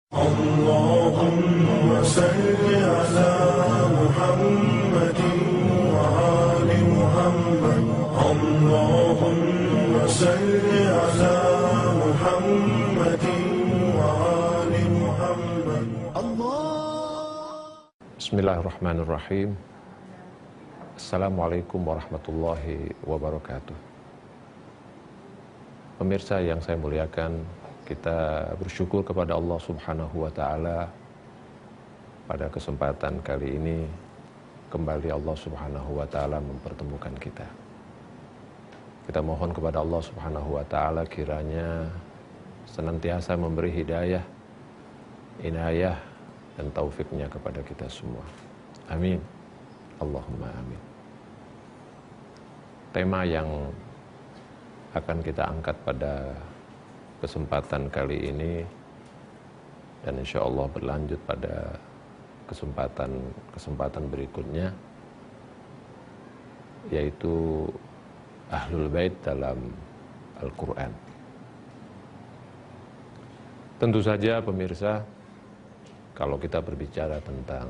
اللهم صل على محمد وآل محمد. اللهم صل على محمد وآل محمد. Bismillahirrahmanirrahim. Assalamualaikum warahmatullahi wabarakatuh. Pemirsa yang saya muliakan, kita bersyukur kepada Allah Subhanahu wa Ta'ala. Pada kesempatan kali ini kembali Allah Subhanahu wa Ta'ala mempertemukan kita. Kita mohon kepada Allah Subhanahu wa Ta'ala kiranya senantiasa memberi hidayah, inayah dan taufiknya kepada kita semua. Amin. Allahumma amin. Tema yang akan kita angkat pada kesempatan kali ini dan insya Allah berlanjut pada kesempatan berikutnya, yaitu Ahlul Bait dalam Al-Quran. Tentu saja pemirsa, kalau kita berbicara tentang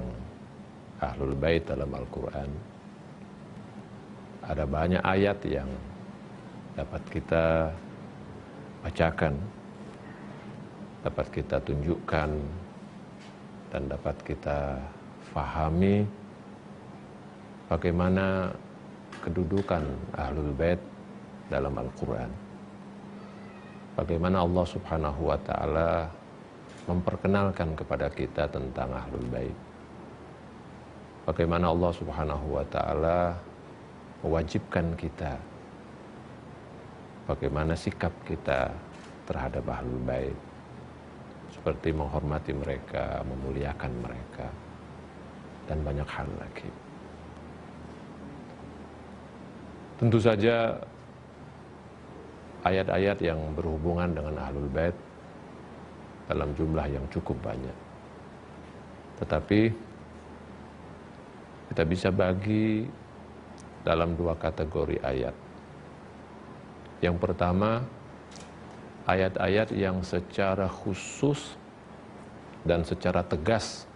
Ahlul Bait dalam Al-Quran, ada banyak ayat yang dapat kita bacakan, dapat kita tunjukkan, dan dapat kita fahami bagaimana kedudukan Ahlul Bait dalam Al-Quran. Bagaimana Allah Subhanahu wa Ta'ala memperkenalkan kepada kita tentang Ahlul Bait. Bagaimana Allah Subhanahu wa Ta'ala mewajibkan kita, bagaimana sikap kita terhadap Ahlul Bait, seperti menghormati mereka, memuliakan mereka, dan banyak hal lagi. Tentu saja ayat-ayat yang berhubungan dengan Ahlul Bait dalam jumlah yang cukup banyak. Tetapi kita bisa bagi dalam dua kategori ayat. Yang pertama, ayat-ayat yang secara khusus dan secara tegas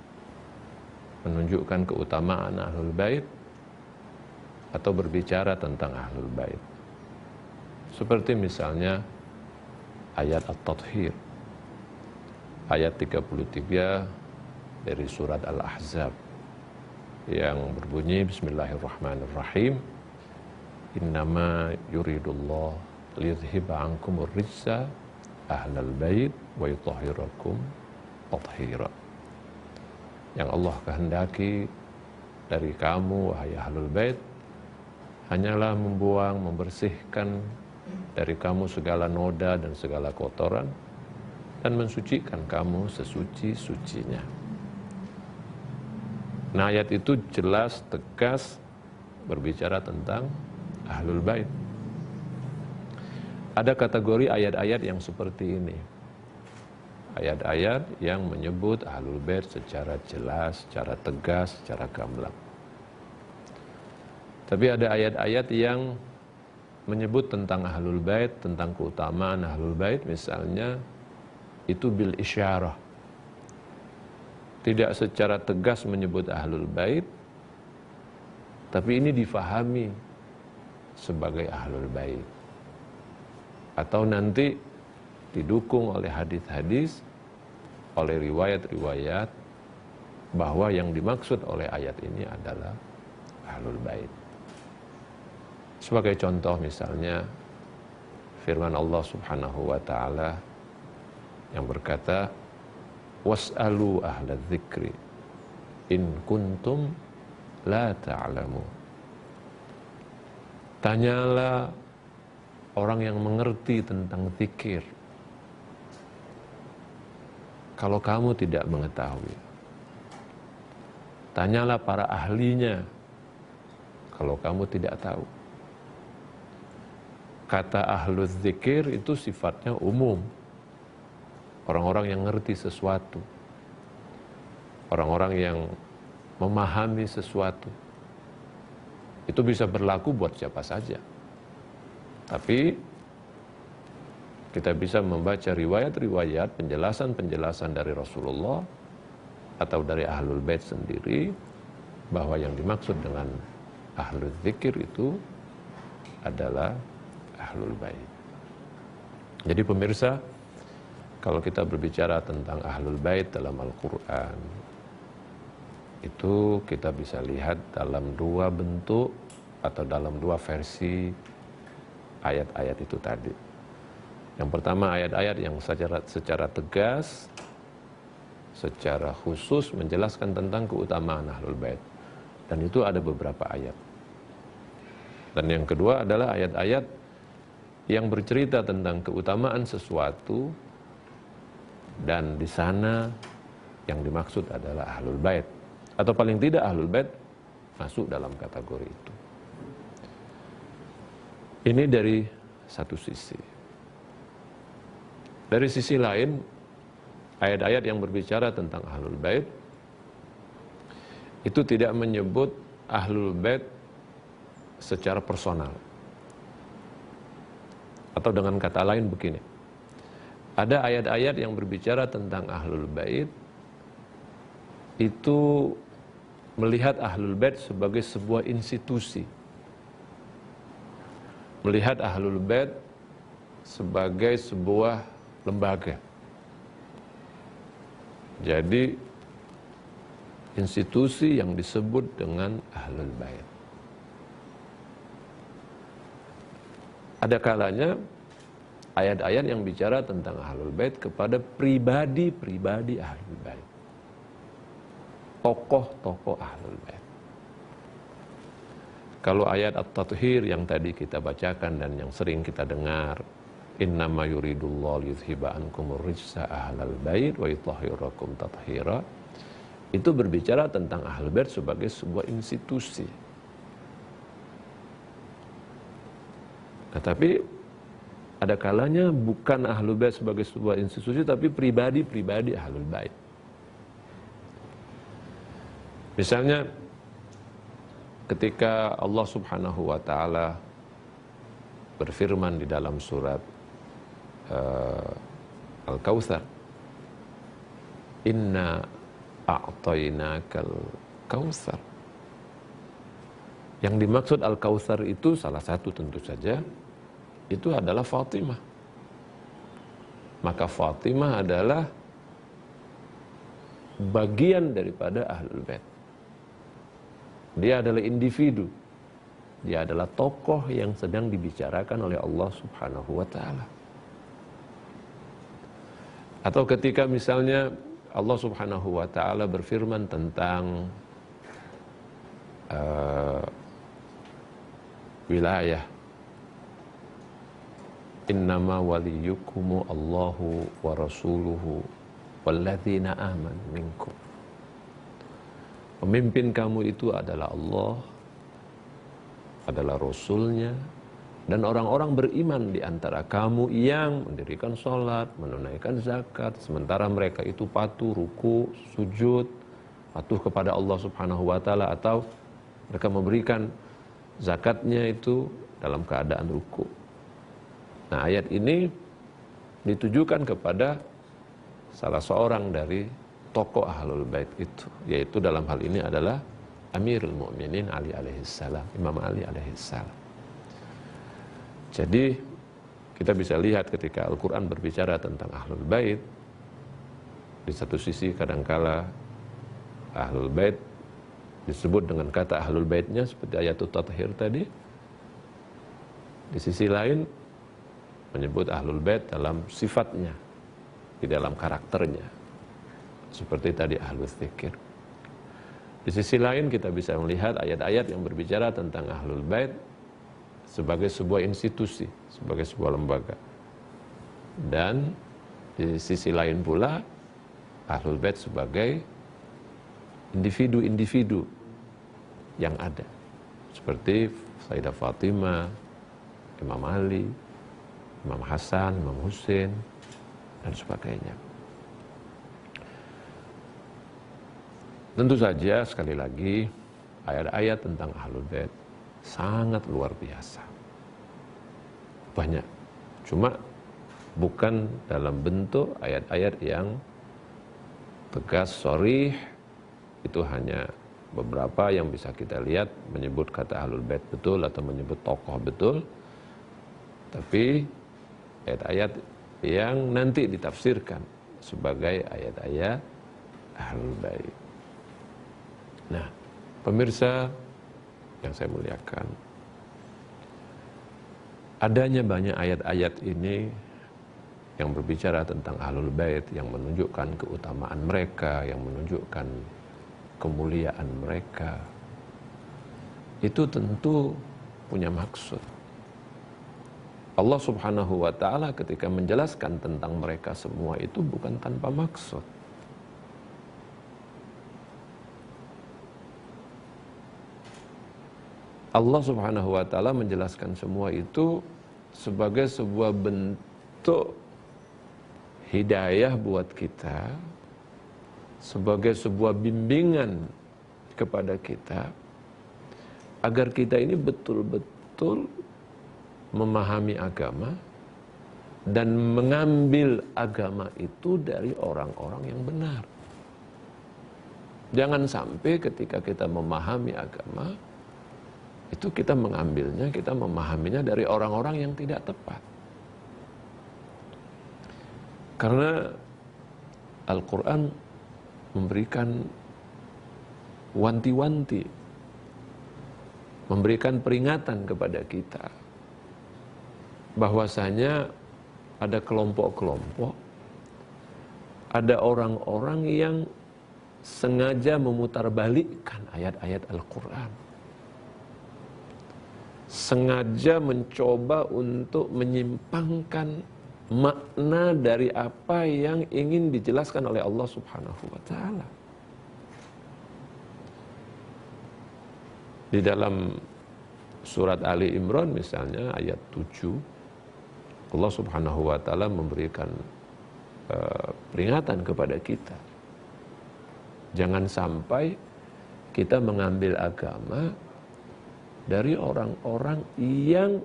menunjukkan keutamaan Ahlul Bait atau berbicara tentang Ahlul Bait. Seperti misalnya ayat At-Tathhir, ayat 33 dari surat Al-Ahzab yang berbunyi Bismillahirrahmanirrahim. Innama yuridullah liyudhhiba ankumur rijsa ahlal bait wa yutahhirakum tathhira. Yang Allah kehendaki dari kamu wahai ahlul bait hanyalah membuang, membersihkan dari kamu segala noda dan segala kotoran dan mensucikan kamu sesuci-sucinya. Nah, ayat itu jelas, tegas berbicara tentang Ahlul Bait. Ada kategori ayat-ayat yang seperti ini. Ayat-ayat yang menyebut Ahlul Bait secara jelas, secara tegas, secara gamblang. Tapi ada ayat-ayat yang menyebut tentang Ahlul Bait, tentang keutamaan Ahlul Bait, misalnya itu bil isyarah. Tidak secara tegas menyebut Ahlul Bait, tapi ini difahami sebagai Ahlul Bait. Atau nanti didukung oleh hadis-hadis, oleh riwayat-riwayat bahwa yang dimaksud oleh ayat ini adalah Ahlul Bait. Sebagai contoh misalnya firman Allah Subhanahu wa Ta'ala yang berkata, was'alu ahla dzikri in kuntum la ta'lamu. Tanyalah orang yang mengerti tentang zikir kalau kamu tidak mengetahui. Tanyalah para ahlinya kalau kamu tidak tahu. Kata ahlul zikir itu sifatnya umum. Orang-orang yang ngerti sesuatu. Orang-orang yang memahami sesuatu. Itu bisa berlaku buat siapa saja. Tapi kita bisa membaca riwayat-riwayat, penjelasan-penjelasan dari Rasulullah atau dari Ahlul Bait sendiri, bahwa yang dimaksud dengan Ahlul Dzikir itu adalah Ahlul Bait. Jadi pemirsa, kalau kita berbicara tentang Ahlul Bait dalam Al-Quran, itu kita bisa lihat dalam dua bentuk atau dalam dua versi ayat-ayat itu tadi. Yang pertama ayat-ayat yang secara tegas, secara khusus menjelaskan tentang keutamaan Ahlul Bait. Dan itu ada beberapa ayat. Dan yang kedua adalah ayat-ayat yang bercerita tentang keutamaan sesuatu, dan di sana yang dimaksud adalah Ahlul Bait. Atau paling tidak Ahlul Bait masuk dalam kategori itu. Ini dari satu sisi. Dari sisi lain, ayat-ayat yang berbicara tentang Ahlul Bait itu tidak menyebut Ahlul Bait secara personal. Atau dengan kata lain begini, ada ayat-ayat yang berbicara tentang Ahlul Bait itu melihat Ahlul Bait sebagai sebuah institusi, melihat Ahlul Bait sebagai sebuah lembaga. Jadi institusi yang disebut dengan Ahlul Bait. Ada kalanya ayat-ayat yang bicara tentang Ahlul Bait kepada pribadi-pribadi Ahlul Bait, tokoh-tokoh Ahlul Bait. Kalau ayat At-Tathhir yang tadi kita bacakan dan yang sering kita dengar, innama yuridullahu liyudhhiba ankumur rijsa ahlal bait wa yutahhirakum tathhira, itu berbicara tentang Ahlul Bait sebagai sebuah institusi. Nah, tapi ada kalanya bukan Ahlul Bait sebagai sebuah institusi, tapi pribadi-pribadi Ahlul Bait. Misalnya ketika Allah Subhanahu wa taala berfirman di dalam surat Al-Kautsar, inna a'tainakal kautsar. Yang dimaksud Al-Kautsar itu salah satu tentu saja itu adalah Fatimah. Maka Fatimah adalah bagian daripada Ahlul Bait. Dia adalah individu. Dia adalah tokoh yang sedang dibicarakan oleh Allah Subhanahu wa taala. Atau ketika misalnya Allah Subhanahu wa taala berfirman tentang wilayah, innama waliyukumu Allahu wa rasuluhu walladzina amanu minkum. Pemimpin kamu itu adalah Allah, adalah Rasulnya, dan orang-orang beriman di antara kamu yang mendirikan sholat, menunaikan zakat, sementara mereka itu patuh, ruku, sujud, patuh kepada Allah Subhanahu wa taala, atau mereka memberikan zakatnya itu dalam keadaan ruku. Nah, ayat ini ditujukan kepada salah seorang dari tokoh Ahlul Bait itu, yaitu dalam hal ini adalah Amirul Mukminin Ali alaihissalam, Imam Ali alaihissalam. Jadi kita bisa lihat ketika Al-Quran berbicara tentang Ahlul Bait, di satu sisi kadangkala Ahlul Bait disebut dengan kata Ahlul Baitnya seperti ayat At-Tathhir tadi. Di sisi lain menyebut Ahlul Bait dalam sifatnya, di dalam karakternya, seperti tadi Ahlul Dzikir. Di sisi lain kita bisa melihat ayat-ayat yang berbicara tentang Ahlul Bait sebagai sebuah institusi, sebagai sebuah lembaga. Dan di sisi lain pula Ahlul Bait sebagai individu-individu yang ada, seperti Sayyidah Fatimah, Imam Ali, Imam Hasan, Imam Husain, dan sebagainya. Tentu saja sekali lagi ayat-ayat tentang Ahlul Bait sangat luar biasa, banyak. Cuma bukan dalam bentuk ayat-ayat yang tegas, sharih. Itu hanya beberapa yang bisa kita lihat menyebut kata ahlul bait betul atau menyebut tokoh betul, tapi ayat-ayat yang nanti ditafsirkan sebagai ayat-ayat ahlul bait. Nah, pemirsa yang saya muliakan, adanya banyak ayat-ayat ini yang berbicara tentang ahlul bait, yang menunjukkan keutamaan mereka, yang menunjukkan kemuliaan mereka, itu tentu punya maksud. Allah Subhanahu wa ta'ala ketika menjelaskan tentang mereka semua itu bukan tanpa maksud. Allah Subhanahu wa ta'ala menjelaskan semua itu sebagai sebuah bentuk hidayah buat kita, sebagai sebuah bimbingan kepada kita, agar kita ini betul-betul memahami agama dan mengambil agama itu dari orang-orang yang benar. Jangan sampai ketika kita memahami agama, itu kita mengambilnya, kita memahaminya dari orang-orang yang tidak tepat. Karena Al-Quran memberikan wanti-wanti, memberikan peringatan kepada kita bahwasanya ada kelompok-kelompok, ada orang-orang yang sengaja memutarbalikkan ayat-ayat Al-Quran, sengaja mencoba untuk menyimpangkan makna dari apa yang ingin dijelaskan oleh Allah Subhanahu wa ta'ala. Di dalam surat Ali Imran misalnya ayat 7, Allah Subhanahu wa ta'ala memberikan peringatan kepada kita. Jangan sampai kita mengambil agama dari orang-orang yang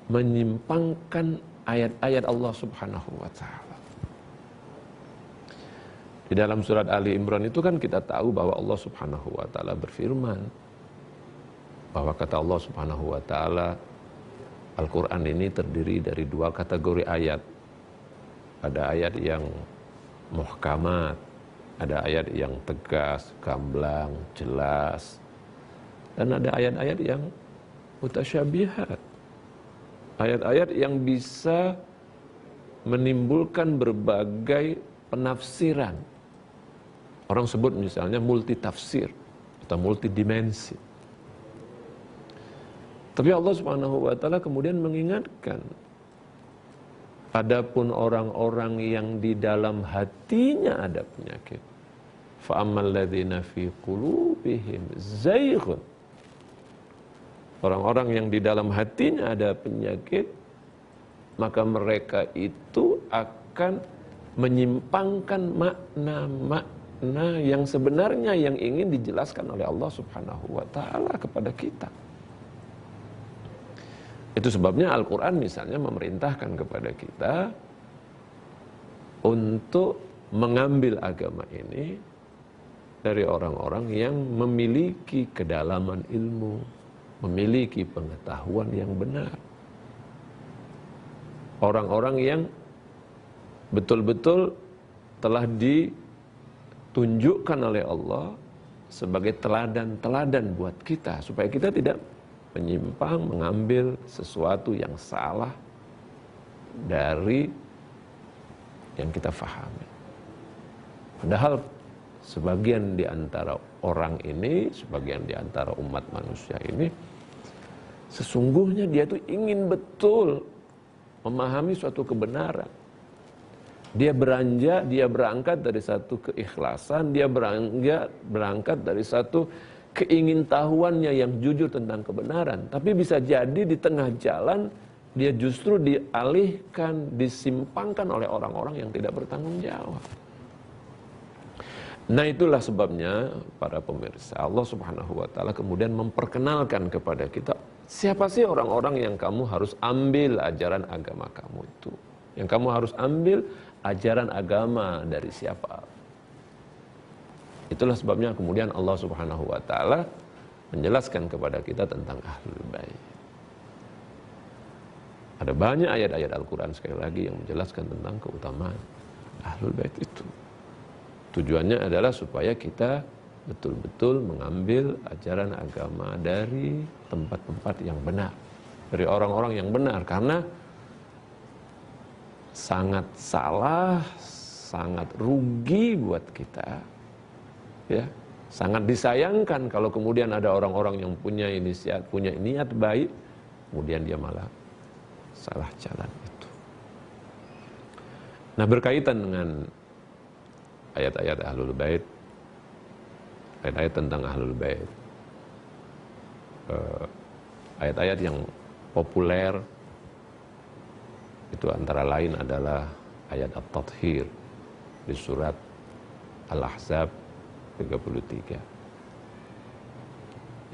menyimpangkan ayat-ayat Allah Subhanahu wa ta'ala. Di dalam surat Ali Imran itu kan kita tahu bahwa Allah Subhanahu wa ta'ala berfirman, bahwa kata Allah Subhanahu wa ta'ala, Al-Quran ini terdiri dari dua kategori ayat. Ada ayat yang muhkamat, ada ayat yang tegas, gamblang, jelas, dan ada ayat-ayat yang mutasyabihat, ayat-ayat yang bisa menimbulkan berbagai penafsiran. Orang sebut misalnya multitafsir atau multidimensi. Tapi Allah Subhanahu wa ta'ala kemudian mengingatkan, adapun orang-orang yang di dalam hatinya ada penyakit, fa ammal ladzina fi qulubihim zayghun, orang-orang yang di dalam hatinya ada penyakit, maka mereka itu akan menyimpangkan makna-makna yang sebenarnya yang ingin dijelaskan oleh Allah Subhanahu wa ta'ala kepada kita. Itu sebabnya Al-Quran misalnya memerintahkan kepada kita untuk mengambil agama ini dari orang-orang yang memiliki kedalaman ilmu, memiliki pengetahuan yang benar. Orang-orang yang betul-betul telah ditunjukkan oleh Allah sebagai teladan-teladan buat kita, supaya kita tidak menyimpang, mengambil sesuatu yang salah dari yang kita fahami. Padahal sebagian di antara orang ini, sebagian di antara umat manusia ini, sesungguhnya dia tuh ingin betul memahami suatu kebenaran. Dia beranjak, dia berangkat dari satu keikhlasan, dia berangkat dari satu keingintahuannya yang jujur tentang kebenaran. Tapi bisa jadi di tengah jalan dia justru dialihkan, disimpangkan oleh orang-orang yang tidak bertanggung jawab. Nah, itulah sebabnya para pemirsa, Allah Subhanahu wa ta'ala kemudian memperkenalkan kepada kita, siapa sih orang-orang yang kamu harus ambil ajaran agama kamu itu. Yang kamu harus ambil ajaran agama dari siapa. Itulah sebabnya kemudian Allah Subhanahu wa taala menjelaskan kepada kita tentang Ahlul Bait. Ada banyak ayat-ayat Al-Quran sekali lagi yang menjelaskan tentang keutamaan Ahlul Bait itu. Tujuannya adalah supaya kita betul-betul mengambil ajaran agama dari tempat-tempat yang benar, dari orang-orang yang benar, karena sangat salah, sangat rugi buat kita, ya, sangat disayangkan kalau kemudian ada orang-orang yang punya inisiatif, punya niat baik, kemudian dia malah salah jalan itu. Nah, berkaitan dengan ayat-ayat Ahlul Bait, ayat-ayat tentang Ahlul Bait, ayat-ayat yang populer itu antara lain adalah ayat At-Tathhir di surat Al-Ahzab 33.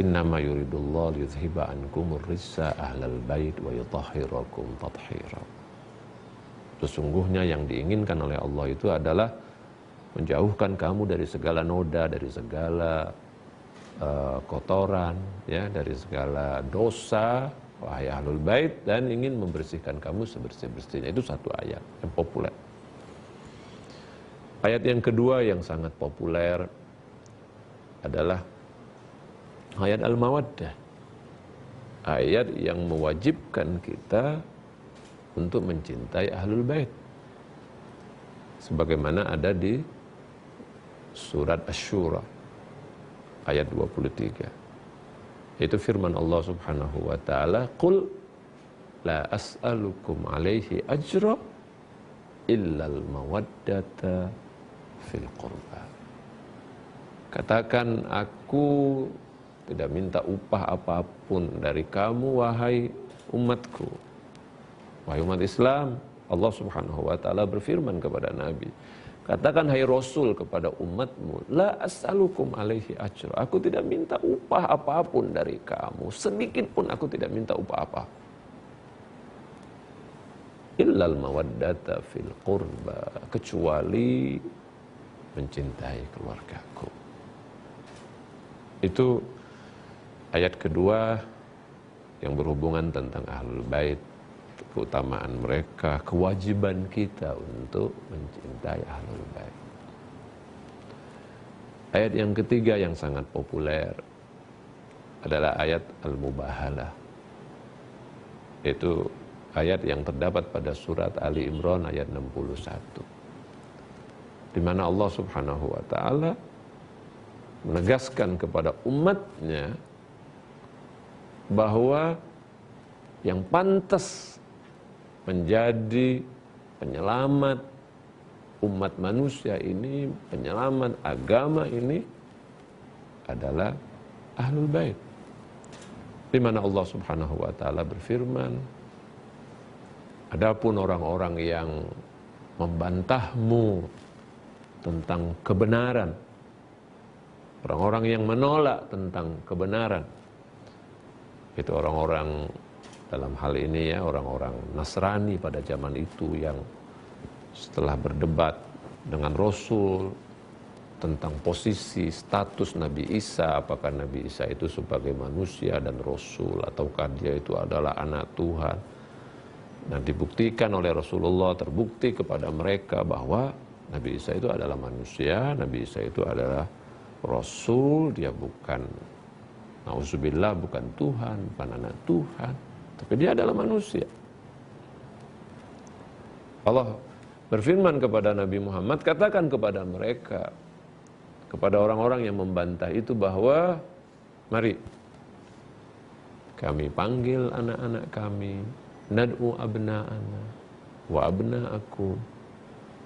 Innama yuridullahu liyudhhiba ankumur rijsa ahlal bait wa yutahhirakum tathhira. Sesungguhnya yang diinginkan oleh Allah itu adalah menjauhkan kamu dari segala noda, dari segala kotoran, ya, dari segala dosa, wahai ahlul bait, dan ingin membersihkan kamu sebersih-bersihnya. Itu satu ayat yang populer. Ayat yang kedua yang sangat populer adalah ayat Al-Mawaddah. Ayat yang mewajibkan kita untuk mencintai ahlul bait. Sebagaimana ada di surat Asy-Syura ayat 23. Itu firman Allah Subhanahu wa taala, "Qul la as'alukum 'alaihi ajra illal mawaddata fil qurba." Katakan, aku tidak minta upah apapun dari kamu, wahai umatku, wahai umat Islam. Allah Subhanahu wa taala berfirman kepada Nabi, katakan hai Rasul kepada umatmu, la as'alukum alaihi ajra. Aku tidak minta upah apapun dari kamu, sedikit pun aku tidak minta upah apa. Illal mawaddata fil qurba, kecuali mencintai keluargaku. Itu ayat kedua yang berhubungan tentang ahlul bait, keutamaan mereka, kewajiban kita untuk mencintai ahlul bait. Ayat yang ketiga yang sangat populer adalah ayat Al-Mubahalah. Itu ayat yang terdapat pada surat Ali Imran ayat 61. Di mana Allah Subhanahu wa taala menegaskan kepada umatnya bahwa yang pantas menjadi penyelamat umat manusia ini, penyelamat agama ini adalah ahlul bait. Di mana Allah Subhanahu wa taala berfirman, adapun orang-orang yang membantahmu tentang kebenaran, orang-orang yang menolak tentang kebenaran, itu orang-orang dalam hal ini, ya, orang-orang Nasrani pada zaman itu yang setelah berdebat dengan Rasul tentang posisi status Nabi Isa, apakah Nabi Isa itu sebagai manusia dan Rasul ataukah dia itu adalah anak Tuhan. Nah, dibuktikan oleh Rasulullah, terbukti kepada mereka bahwa Nabi Isa itu adalah manusia, Nabi Isa itu adalah Rasul, dia bukan, na'udzubillah, bukan Tuhan, bukan anak Tuhan, tapi dia adalah manusia. Allah berfirman kepada Nabi Muhammad, katakan kepada mereka, kepada orang-orang yang membantah itu, bahwa mari kami panggil anak-anak kami, nad'u abna'ana wa abna'akum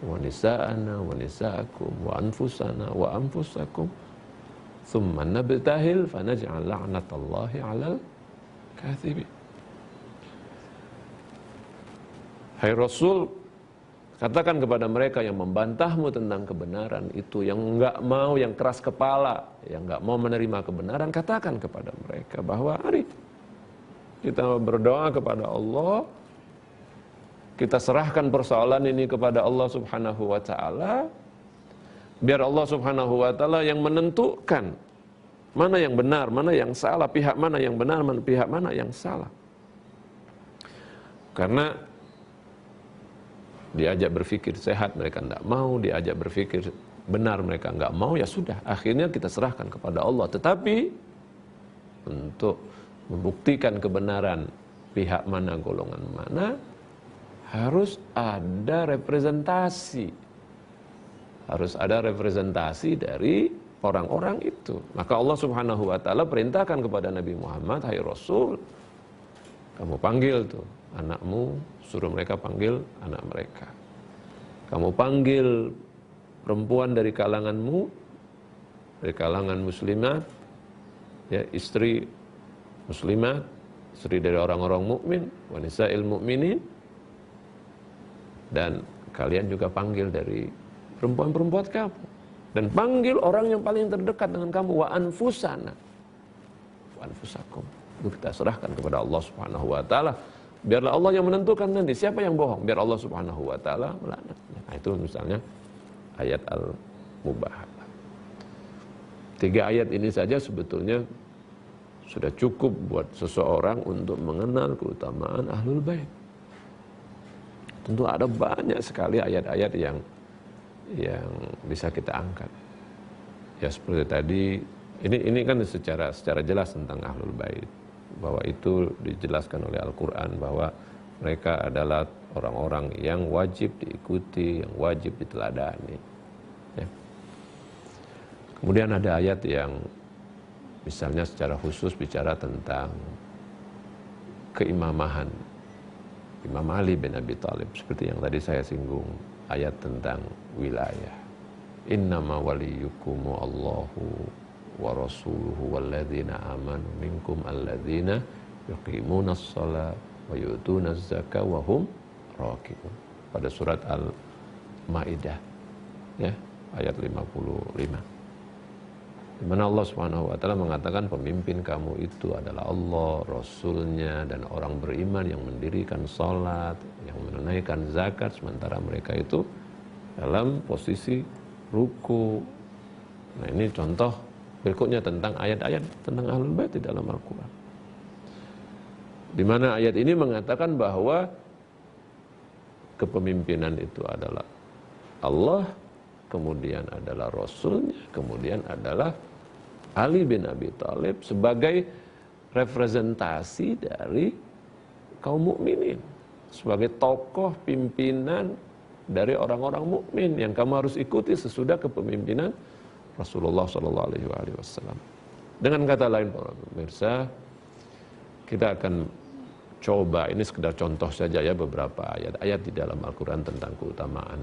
wa nisa'ana wa nisa'akum wa anfusana wa anfusakum thumma nabtahil fanaj'al la'natallahi 'alal katsibin. Hai Rasul, katakan kepada mereka yang membantahmu tentang kebenaran itu, yang enggak mau, yang keras kepala, yang enggak mau menerima kebenaran, katakan kepada mereka bahwa mari kita berdoa kepada Allah kita serahkan persoalan ini kepada Allah Subhanahu wa taala, biar Allah Subhanahu wa taala yang menentukan mana yang benar, mana yang salah, pihak mana yang benar, pihak mana yang salah. Karena diajak berpikir sehat mereka tidak mau, diajak berpikir benar mereka enggak mau, ya sudah, akhirnya kita serahkan kepada Allah. Tetapi untuk membuktikan kebenaran pihak mana, golongan mana, harus ada representasi. Harus ada representasi dari orang-orang itu. Maka Allah Subhanahu wa taala perintahkan kepada Nabi Muhammad, "Hai Rasul, kamu panggil tuh anakmu, suruh mereka panggil anak mereka. Kamu panggil perempuan dari kalanganmu, dari kalangan muslimat, ya, istri muslimat, istri dari orang-orang mukmin, wanisa'il mukminin, dan kalian juga panggil dari perempuan-perempuan kamu, dan panggil orang yang paling terdekat dengan kamu, wa anfusana, wa anfusakum." Itu kita serahkan kepada Allah Subhanahu wa taala. Biarlah Allah yang menentukan nanti siapa yang bohong, biar Allah Subhanahu wa taala melaknat. Nah, itu misalnya ayat Al-Mubahalah. 3 ayat ini saja sebetulnya sudah cukup buat seseorang untuk mengenal keutamaan Ahlul Bait. Tentu ada banyak sekali ayat-ayat yang bisa kita angkat. Ya seperti tadi, ini kan secara jelas tentang Ahlul Bait, bahwa itu dijelaskan oleh Al-Quran bahwa mereka adalah orang-orang yang wajib diikuti, yang wajib diteladani. Ya. Kemudian ada ayat yang misalnya secara khusus bicara tentang keimamahan Imam Ali bin Abi Thalib, seperti yang tadi saya singgung, ayat tentang wilayah. Innama waliyukumu Allahu wa rasuluhu walladzina amanu minkum alladzina yuqimunas shalah wa yu'tunaz zakah wa hum raki'un. Pada surat Al-Maidah, ya, ayat 55. Di mana Allah Subhanahu wa taala mengatakan pemimpin kamu itu adalah Allah, Rasulnya, dan orang beriman yang mendirikan salat, yang menunaikan zakat, sementara mereka itu dalam posisi ruku. Nah, ini contoh berikutnya tentang ayat-ayat tentang Ahlul Bait di dalam Al-Quran, di mana ayat ini mengatakan bahwa kepemimpinan itu adalah Allah, kemudian adalah Rasulnya, kemudian adalah Ali bin Abi Thalib sebagai representasi dari kaum mukminin, sebagai tokoh pimpinan dari orang-orang mukmin yang kamu harus ikuti sesudah kepemimpinan Rasulullah SAW. Dengan kata lain, para pemirsa, kita akan coba, ini sekedar contoh saja ya, beberapa ayat-ayat di dalam Al-Quran tentang keutamaan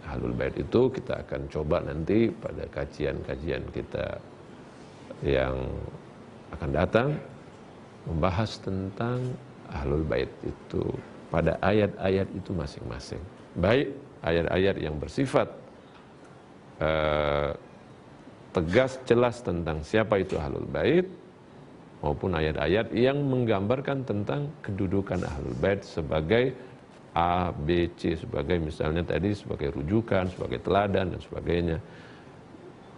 Ahlul Bait itu kita akan coba nanti pada kajian-kajian kita yang akan datang membahas tentang Ahlul Bait itu pada ayat-ayat itu masing-masing. Baik ayat-ayat yang bersifat tegas jelas tentang siapa itu Ahlul Bait, maupun ayat-ayat yang menggambarkan tentang kedudukan Ahlul Bait sebagai A, B, C, sebagai misalnya tadi sebagai rujukan, sebagai teladan dan sebagainya.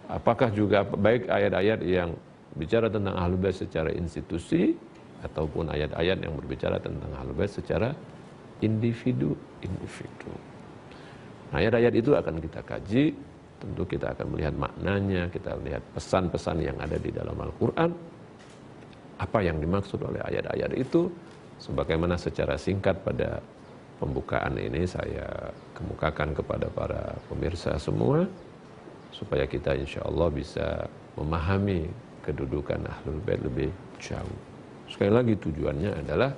Apakah juga baik ayat-ayat yang bicara tentang Ahlul Bait secara institusi ataupun ayat-ayat yang berbicara tentang Ahlul Bait secara individu-individu. Nah, ayat-ayat itu akan kita kaji, tentu kita akan melihat maknanya, kita lihat pesan-pesan yang ada di dalam Al-Quran, apa yang dimaksud oleh ayat-ayat itu, sebagaimana secara singkat pada pembukaan ini saya kemukakan kepada para pemirsa semua, supaya kita insya Allah bisa memahami kedudukan Ahlul Bait lebih jauh. Sekali lagi tujuannya adalah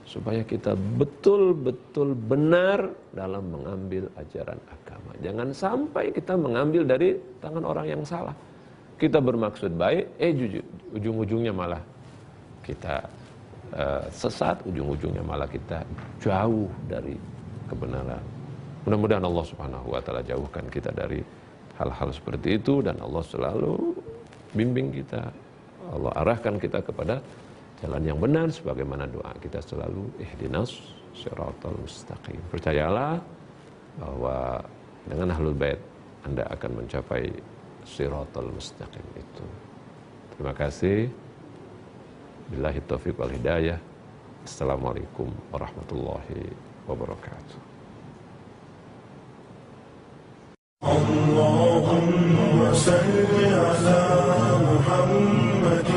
supaya kita betul-betul benar dalam mengambil ajaran agama. Jangan sampai kita mengambil dari tangan orang yang salah. Kita bermaksud baik, ujung-ujungnya malah kita sesat, ujung-ujungnya malah kita jauh dari kebenaran. Mudah-mudahan Allah Subhanahu wa taala jauhkan kita dari hal-hal seperti itu, dan Allah selalu bimbing kita, Allah arahkan kita kepada jalan yang benar sebagaimana doa kita selalu ihdinas Shiratal mustaqim. Percayalah bahwa dengan ahlul bait Anda akan mencapai Shiratal mustaqim itu. Terima kasih. Billahi taufiq wal hidayah. Assalamualaikum warahmatullahi wabarakatuh. اللهم صل على محمد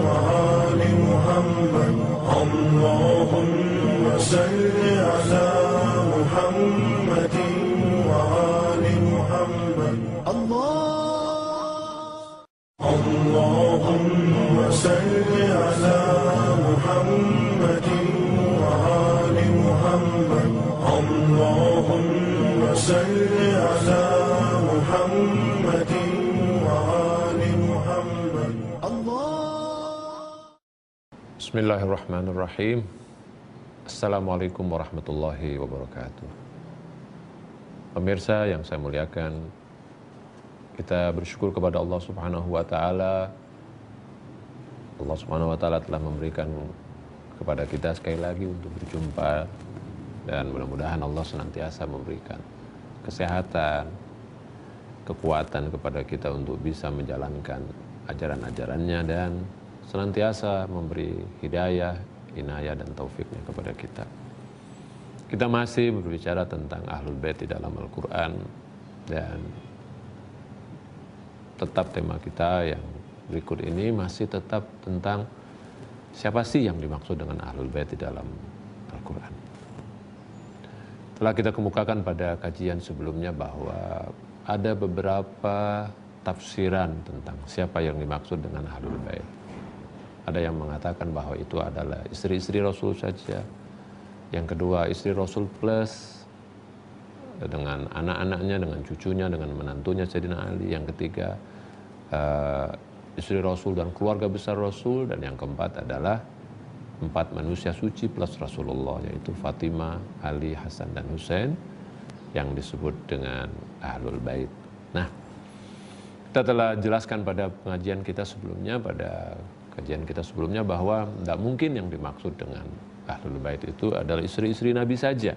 وآل محمد اللهم صل على محمد وآل محمد اللهم صل على محمد وآل محمد اللهم صل على محمد وآل محمد Bismillahirrahmanirrahim. Assalamualaikum warahmatullahi wabarakatuh. Pemirsa yang saya muliakan, kita bersyukur kepada Allah Subhanahu wa taala. Allah Subhanahu wa taala telah memberikan kepada kita sekali lagi untuk berjumpa, dan mudah-mudahan Allah senantiasa memberikan kesehatan, kekuatan kepada kita untuk bisa menjalankan ajaran-ajarannya dan senantiasa memberi hidayah, inayah dan taufiknya kepada kita. Kita masih berbicara tentang Ahlul Bait di dalam Al-Quran, dan tetap tema kita yang berikut ini masih tetap tentang siapa sih yang dimaksud dengan Ahlul Bait di dalam Al-Quran. Telah kita kemukakan pada kajian sebelumnya bahwa ada beberapa tafsiran tentang siapa yang dimaksud dengan Ahlul Bait. Ada yang mengatakan bahwa itu adalah istri-istri Rasul saja. Yang kedua, istri Rasul plus dengan anak-anaknya, dengan cucunya, dengan menantunya Sayyidina Ali. Yang ketiga, istri Rasul dan keluarga besar Rasul. Dan yang keempat adalah 4 manusia suci plus Rasulullah, yaitu Fatimah, Ali, Hasan dan Husain, yang disebut dengan Ahlul Bait. Nah, kita telah jelaskan pada pengajian kita sebelumnya, bahwa tidak mungkin yang dimaksud dengan Ahlul Bait itu adalah istri-istri Nabi saja.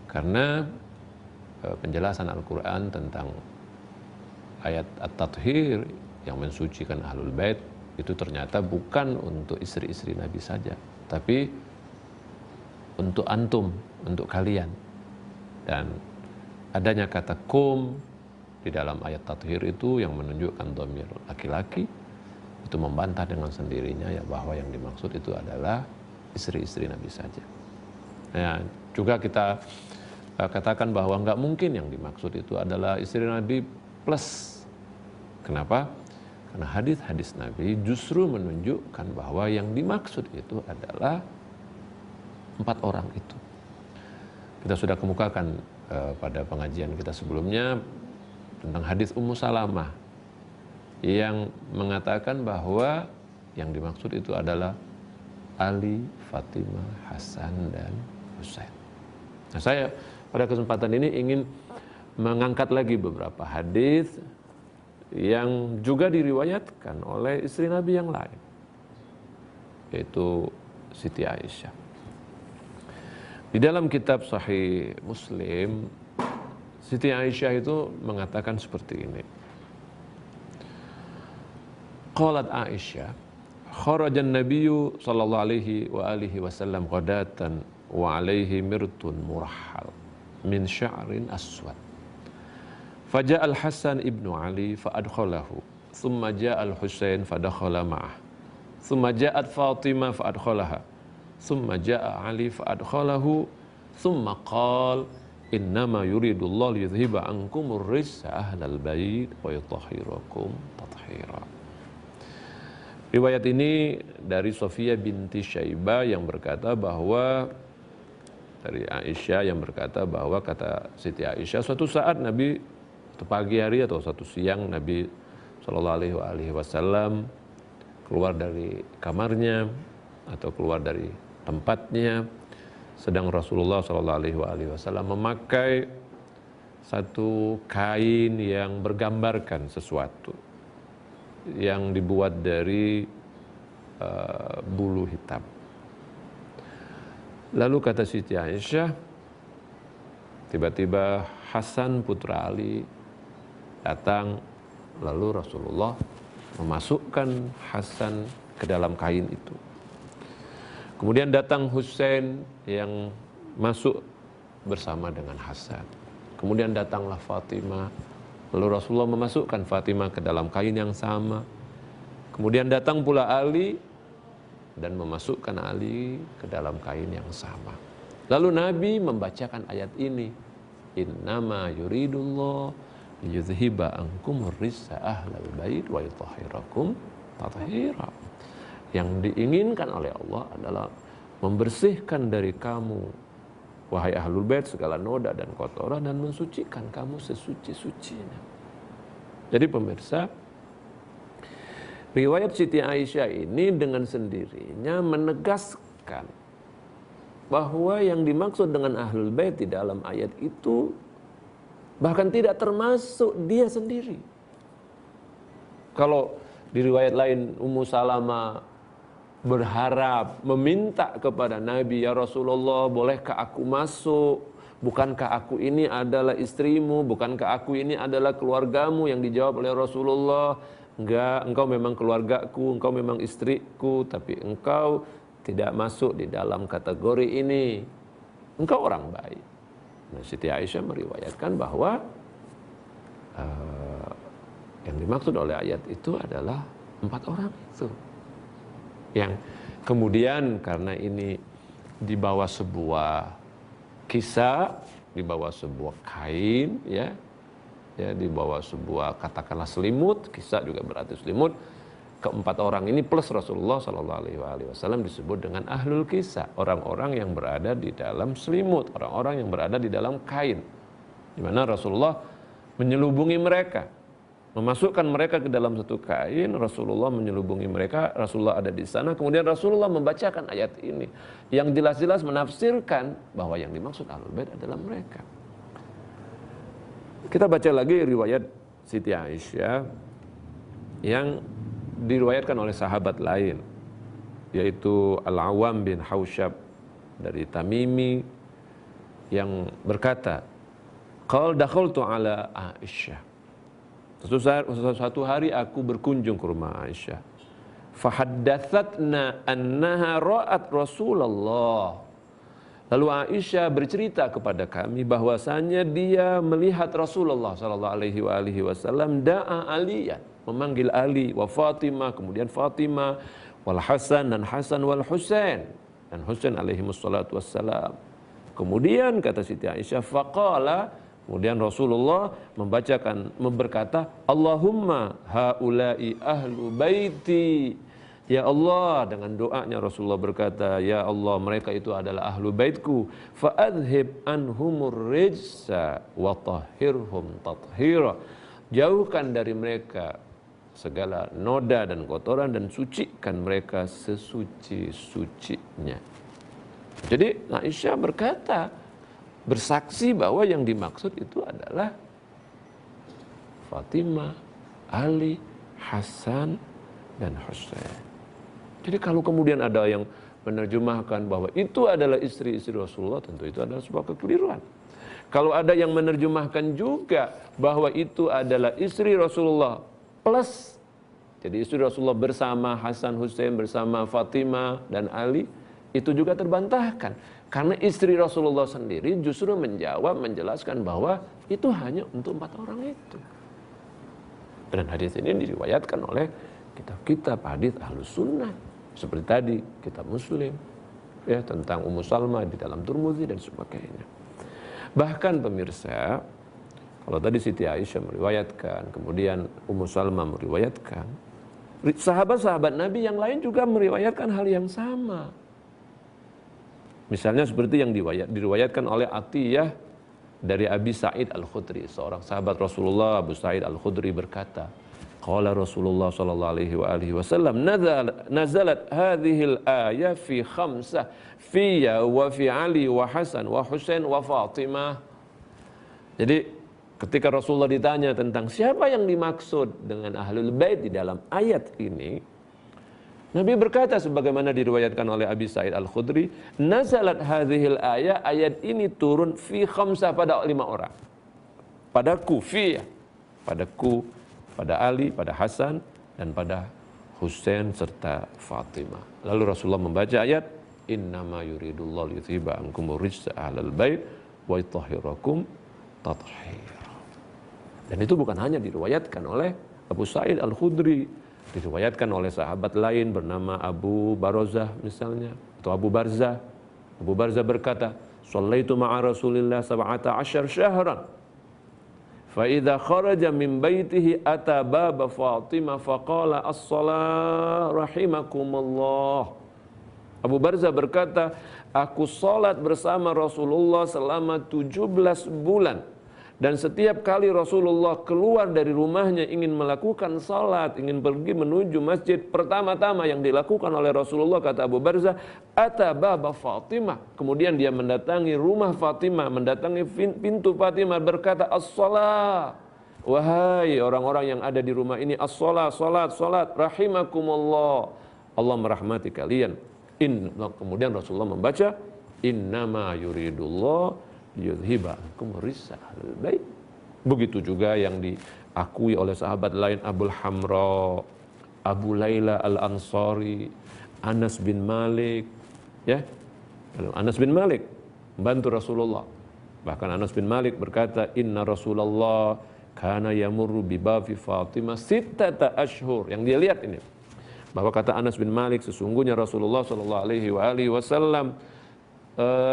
Karena penjelasan Al-Quran tentang ayat At-Tathhir yang mensucikan Ahlul Bait itu ternyata bukan untuk istri-istri Nabi saja, tapi untuk antum, untuk kalian. Dan adanya kata kum di dalam ayat Tathhir itu yang menunjukkan dhamir laki-laki, itu membantah dengan sendirinya ya bahwa yang dimaksud itu adalah istri-istri Nabi saja. Nah, juga kita katakan bahwa enggak mungkin yang dimaksud itu adalah istri Nabi plus. Kenapa? Karena hadis-hadis Nabi justru menunjukkan bahwa yang dimaksud itu adalah 4 orang itu. Kita sudah kemukakan pada pengajian kita sebelumnya tentang hadis Ummu Salamah yang mengatakan bahwa yang dimaksud itu adalah Ali, Fatimah, Hasan dan Husain. Nah, saya pada kesempatan ini ingin mengangkat lagi beberapa hadis yang juga diriwayatkan oleh istri Nabi yang lain, yaitu Siti Aisyah. Di dalam kitab Sahih Muslim, Siti Aisyah itu mengatakan seperti ini. Qalat Aisyah, kharajan nabiyyu sallallahu alaihi wa alihi wasallam ghadatan wa alaihi mirtun murahhal min sya'rin aswad. Faja'a al-Hasan ibnu Ali fa'adkhalahu, thumma ja'a al-Husain fadakhala ma'ah, thumma ja'at Fatimah fa'adkhalaha, thumma ja'a Ali fa'adkhalahu, thumma qala innama yuridullahu liyudhhiba ankumur rijsa ahlal bait wa yutahhirakum tathhira. Riwayat ini dari Sofiyah binti Syaibah yang berkata bahwa dari Aisyah yang berkata bahwa kata Siti Aisyah, suatu saat Nabi, atau pagi hari atau suatu siang, Nabi Shallallahu Alaihi Wasallam keluar dari kamarnya atau keluar dari tempatnya, sedang Rasulullah Shallallahu Alaihi Wasallam memakai satu kain yang bergambarkan sesuatu yang dibuat dari bulu hitam. Lalu kata Siti Aisyah, tiba-tiba Hasan putra Ali datang, lalu Rasulullah memasukkan Hasan ke dalam kain itu. Kemudian datang Husain yang masuk bersama dengan Hasan. Kemudian datanglah Fatimah, lalu Rasulullah memasukkan Fatimah ke dalam kain yang sama. Kemudian datang pula Ali dan memasukkan Ali ke dalam kain yang sama. Lalu Nabi membacakan ayat ini, innama yuridullah liyudhhiba ankumur rizza ahlal bait wa yutahhirakum tathira. Yang diinginkan oleh Allah adalah membersihkan dari kamu, wahai ahlul bait, segala noda dan kotoran, dan mensucikan kamu sesuci-sucinya. Jadi pemirsa, riwayat Siti Aisyah ini dengan sendirinya menegaskan bahwa yang dimaksud dengan ahlul bait di dalam ayat itu bahkan tidak termasuk dia sendiri. Kalau di riwayat lain Ummu Salamah berharap, meminta kepada Nabi, ya Rasulullah, bolehkah aku masuk? Bukankah aku ini adalah istrimu? Bukankah aku ini adalah keluargamu? Yang dijawab oleh Rasulullah, enggak, engkau memang keluargaku, engkau memang istriku, tapi engkau tidak masuk di dalam kategori ini. Engkau orang baik. Nah, Siti Aisyah meriwayatkan bahwa yang dimaksud oleh ayat itu adalah 4 orang itu. Yang kemudian karena ini di bawah sebuah kisah, di bawah sebuah kain, ya di bawah sebuah katakanlah selimut, kisah juga berarti selimut. Keempat orang ini plus Rasulullah SAW disebut dengan ahlul kisah, orang-orang yang berada di dalam selimut, orang-orang yang berada di dalam kain, di mana Rasulullah menyelubungi mereka, memasukkan mereka ke dalam satu kain. Rasulullah menyelubungi mereka, Rasulullah ada di sana. Kemudian Rasulullah membacakan ayat ini yang jelas-jelas menafsirkan bahwa yang dimaksud ahlul bait adalah mereka. Kita baca lagi riwayat Siti Aisyah yang diriwayatkan oleh sahabat lain, yaitu Al-Awwam bin Hausyab dari Tamimi, yang berkata, qala dakhaltu ala Aisyah. Suatu hari aku berkunjung ke rumah Aisyah. Fahaddatsatna annaha ra'at Rasulullah. Lalu Aisyah bercerita kepada kami bahwasanya dia melihat Rasulullah sallallahu alaihi wasallam da'a Aliyan, memanggil Ali, wa Fatimah, kemudian Fatimah, wal Hasan dan Hasan, wal Husain dan Husain alaihi wassalatu wassalam. Kemudian kata Siti Aisyah, faqala, kemudian Rasulullah berkata, Allahumma haula'i ahlu baiti. Ya Allah, dengan doanya Rasulullah berkata, ya Allah, mereka itu adalah ahlu baitku. Fa'adhib anhumur rijsa wa tahhirhum tathira. Jauhkan dari mereka segala noda dan kotoran dan sucikan mereka sesuci-sucinya. Jadi Aisyah berkata, bersaksi bahwa yang dimaksud itu adalah Fatimah, Ali, Hasan, dan Husain. Jadi kalau kemudian ada yang menerjemahkan bahwa itu adalah istri-istri Rasulullah, tentu itu adalah sebuah kekeliruan. Kalau ada yang menerjemahkan juga bahwa itu adalah istri Rasulullah plus, jadi istri Rasulullah bersama Hasan, Husain, bersama Fatimah dan Ali, itu juga terbantahkan. Karena istri Rasulullah sendiri justru menjelaskan bahwa itu hanya untuk 4 orang itu. Dan hadis ini diriwayatkan oleh kitab-kitab hadis Ahlus Sunnah. Seperti tadi kitab Muslim, ya, tentang Ummu Salmah di dalam Tirmidzi dan sebagainya. Bahkan pemirsa, kalau tadi Siti Aisyah meriwayatkan, kemudian Ummu Salmah meriwayatkan, sahabat-sahabat Nabi yang lain juga meriwayatkan hal yang sama. Misalnya seperti yang diriwayatkan oleh Atiyah dari Abi Sa'id Al-Khudri, seorang sahabat Rasulullah. Abu Sa'id Al-Khudri berkata, qala Rasulullah sallallahu alaihi wasallam, nazalat hadhil ayah fi khamsah, fiyya wa fi Ali wa Hasan wa Husain wa Fatimah. Jadi ketika Rasulullah ditanya tentang siapa yang dimaksud dengan ahlul bait di dalam ayat ini, Nabi berkata sebagaimana diriwayatkan oleh Abi Sa'id Al-Khudri, nazalat hadhil ayat ini turun fi khamsah pada 5 orang. Padaku, padaku, pada Ali, pada Hasan, dan pada Husain serta Fatimah. Lalu Rasulullah membaca ayat, innama yuridullahu liyuthiba ankum rijsa ahlal bait wa yutahhirakum tathira. Dan itu bukan hanya diriwayatkan oleh Abu Sa'id Al-Khudri, diriwayatkan oleh sahabat lain bernama Abu Barzah misalnya, atau Abu Barzah. Abu Barzah berkata, "Shallaitu ma'a Rasulillah 17 syahran. Fa idza kharaja min baitihi ata baba Fatimah faqala as-shalah rahimakumullah." Abu Barzah berkata, aku salat bersama Rasulullah selama 17 bulan. Dan setiap kali Rasulullah keluar dari rumahnya ingin melakukan salat, ingin pergi menuju masjid, pertama-tama yang dilakukan oleh Rasulullah, kata Abu Barzah, ata baba Fatimah. Kemudian dia mendatangi rumah Fatimah, mendatangi pintu Fatimah, berkata, as-salah. Wahai orang-orang yang ada di rumah ini, as-salah, salat, rahimakumullah. Allah merahmati kalian. Kemudian Rasulullah membaca, innama yuridullah yudhiba ankum rijsa ahlal bait. Begitu juga yang diakui oleh sahabat lain, Abul Hamra, Abu Laila Al-Ansari, Anas bin Malik, ya. Anas bin Malik membantu Rasulullah. Bahkan Anas bin Malik berkata, inna Rasulullah kana yamurru bi babi Fatimah sittata ashhur. Yang dia lihat ini, bahwa kata Anas bin Malik, sesungguhnya Rasulullah sallallahu alaihi wasallam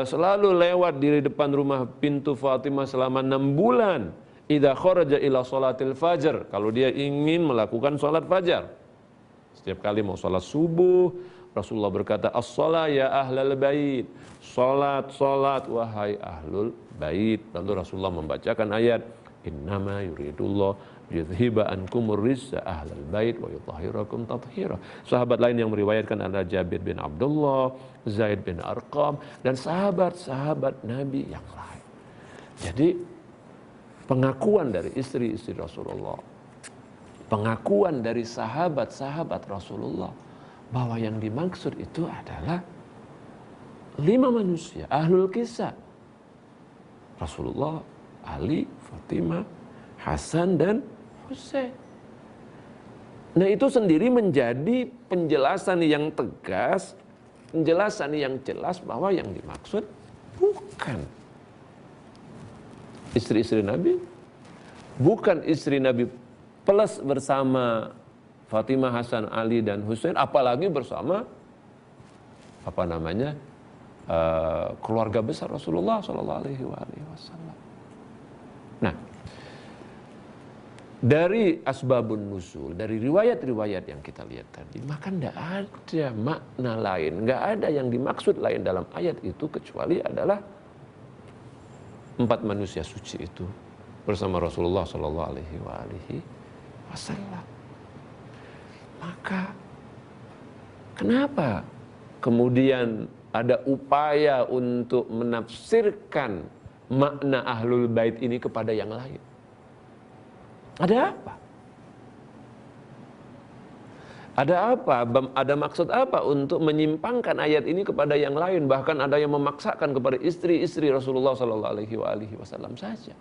selalu lewat di depan rumah pintu Fatimah selama 6 bulan. Idza kharaja ila sholatil fajar, kalau dia ingin melakukan salat fajar. Setiap kali mau salat subuh, Rasulullah berkata, as-shalah ya ahlal bait. Salat wahai ahlul bait. Lalu Rasulullah membacakan ayat, innama yuridullah yudhiba ankumur rijsa ahlal bait wa yutahhirakum tathira. Sahabat lain yang meriwayatkan adalah Jabir bin Abdullah, Zaid bin Arqam, dan sahabat-sahabat Nabi yang lain. Jadi pengakuan dari istri-istri Rasulullah, pengakuan dari sahabat-sahabat Rasulullah, bahwa yang dimaksud itu adalah 5 manusia, ahlul kisah. Rasulullah, Ali, Fatimah, Hasan, dan Husain. Nah, itu sendiri menjadi penjelasan yang tegas, penjelasan yang jelas bahwa yang dimaksud bukan istri-istri Nabi, bukan istri Nabi plus bersama Fatimah, Hasan, Ali, dan Husain, apalagi bersama keluarga besar Rasulullah SAW. Nah, dari asbabun nuzul, dari riwayat-riwayat yang kita lihat tadi, maka tidak ada makna lain, nggak ada yang dimaksud lain dalam ayat itu kecuali adalah 4 manusia suci itu bersama Rasulullah SAW. Maka kenapa kemudian ada upaya untuk menafsirkan makna ahlul bait ini kepada yang lain? Ada apa? Ada apa? Ada maksud apa untuk menyimpangkan ayat ini kepada yang lain? Bahkan ada yang memaksakan kepada istri-istri Rasulullah SAW saja.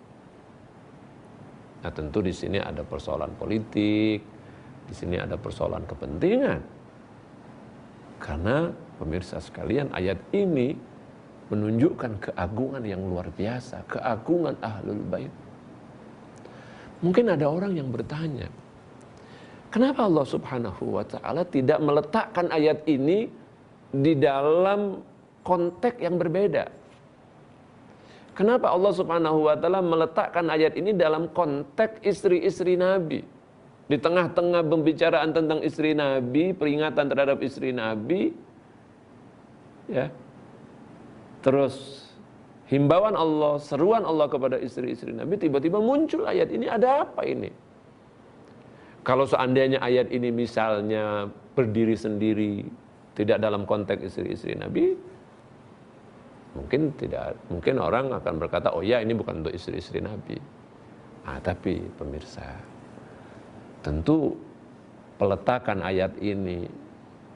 Nah, tentu di sini ada persoalan politik, di sini ada persoalan kepentingan. Karena pemirsa sekalian, ayat ini menunjukkan keagungan yang luar biasa, keagungan ahlul bait. Mungkin ada orang yang bertanya, kenapa Allah Subhanahu wa ta'ala tidak meletakkan ayat ini di dalam konteks yang berbeda? Kenapa Allah Subhanahu wa ta'ala meletakkan ayat ini dalam konteks istri-istri Nabi? Di tengah-tengah pembicaraan tentang istri Nabi, peringatan terhadap istri Nabi, ya. Terus himbauan Allah, seruan Allah kepada istri-istri Nabi, tiba-tiba muncul ayat ini. Ada apa ini? Kalau seandainya ayat ini misalnya berdiri sendiri, tidak dalam konteks istri-istri Nabi, mungkin orang akan berkata, oh ya, ini bukan untuk istri-istri Nabi. Tapi pemirsa, tentu peletakan ayat ini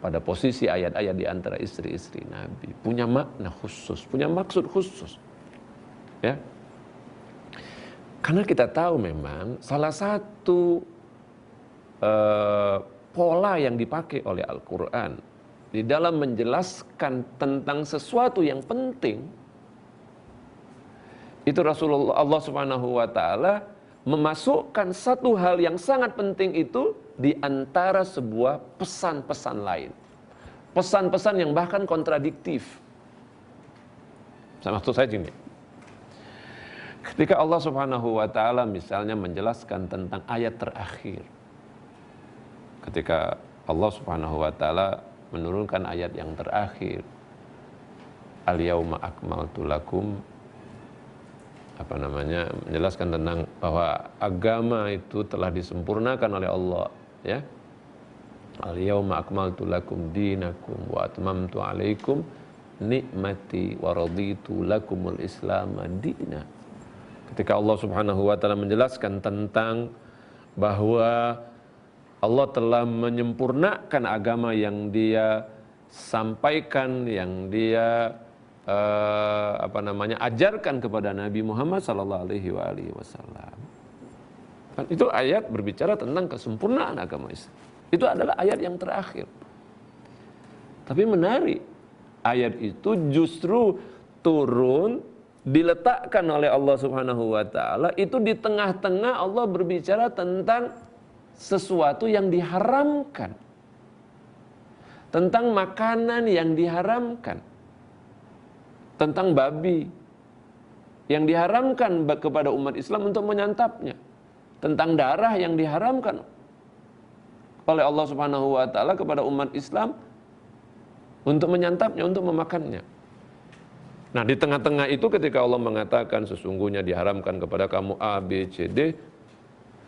pada posisi ayat-ayat di antara istri-istri Nabi, punya makna khusus, punya maksud khusus. Ya. Karena kita tahu memang salah satu pola yang dipakai oleh Al-Quran di dalam menjelaskan tentang sesuatu yang penting, itu Rasulullah Allah Subhanahu wa taala memasukkan satu hal yang sangat penting itu di antara sebuah pesan-pesan lain. Pesan-pesan yang bahkan kontradiktif. Maksud saya gini. Ketika Allah Subhanahu wa taala misalnya menjelaskan tentang ayat terakhir. Ketika Allah Subhanahu wa taala menurunkan ayat yang terakhir, Al-yauma akmaltu lakum, menjelaskan tentang bahwa agama itu telah disempurnakan oleh Allah, ya. Al-yauma akmaltu lakum dinakum wa atmamtu alaikum nikmati wa raditu lakumul islam dina. Ketika Allah Subhanahu wa taala menjelaskan tentang bahwa Allah telah menyempurnakan agama yang Dia sampaikan, yang Dia ajarkan kepada Nabi Muhammad sallallahu alaihi wasallam. Kan itu ayat berbicara tentang kesempurnaan agama Islam. Itu adalah ayat yang terakhir. Tapi menarik, ayat itu justru turun diletakkan oleh Allah Subhanahu wa taala itu di tengah-tengah Allah berbicara tentang sesuatu yang diharamkan. Tentang makanan yang diharamkan. Tentang babi yang diharamkan kepada umat Islam untuk menyantapnya, tentang darah yang diharamkan oleh Allah Subhanahu wa taala kepada umat Islam untuk menyantapnya, untuk memakannya. Nah, di tengah-tengah itu ketika Allah mengatakan sesungguhnya diharamkan kepada kamu A, B, C, D,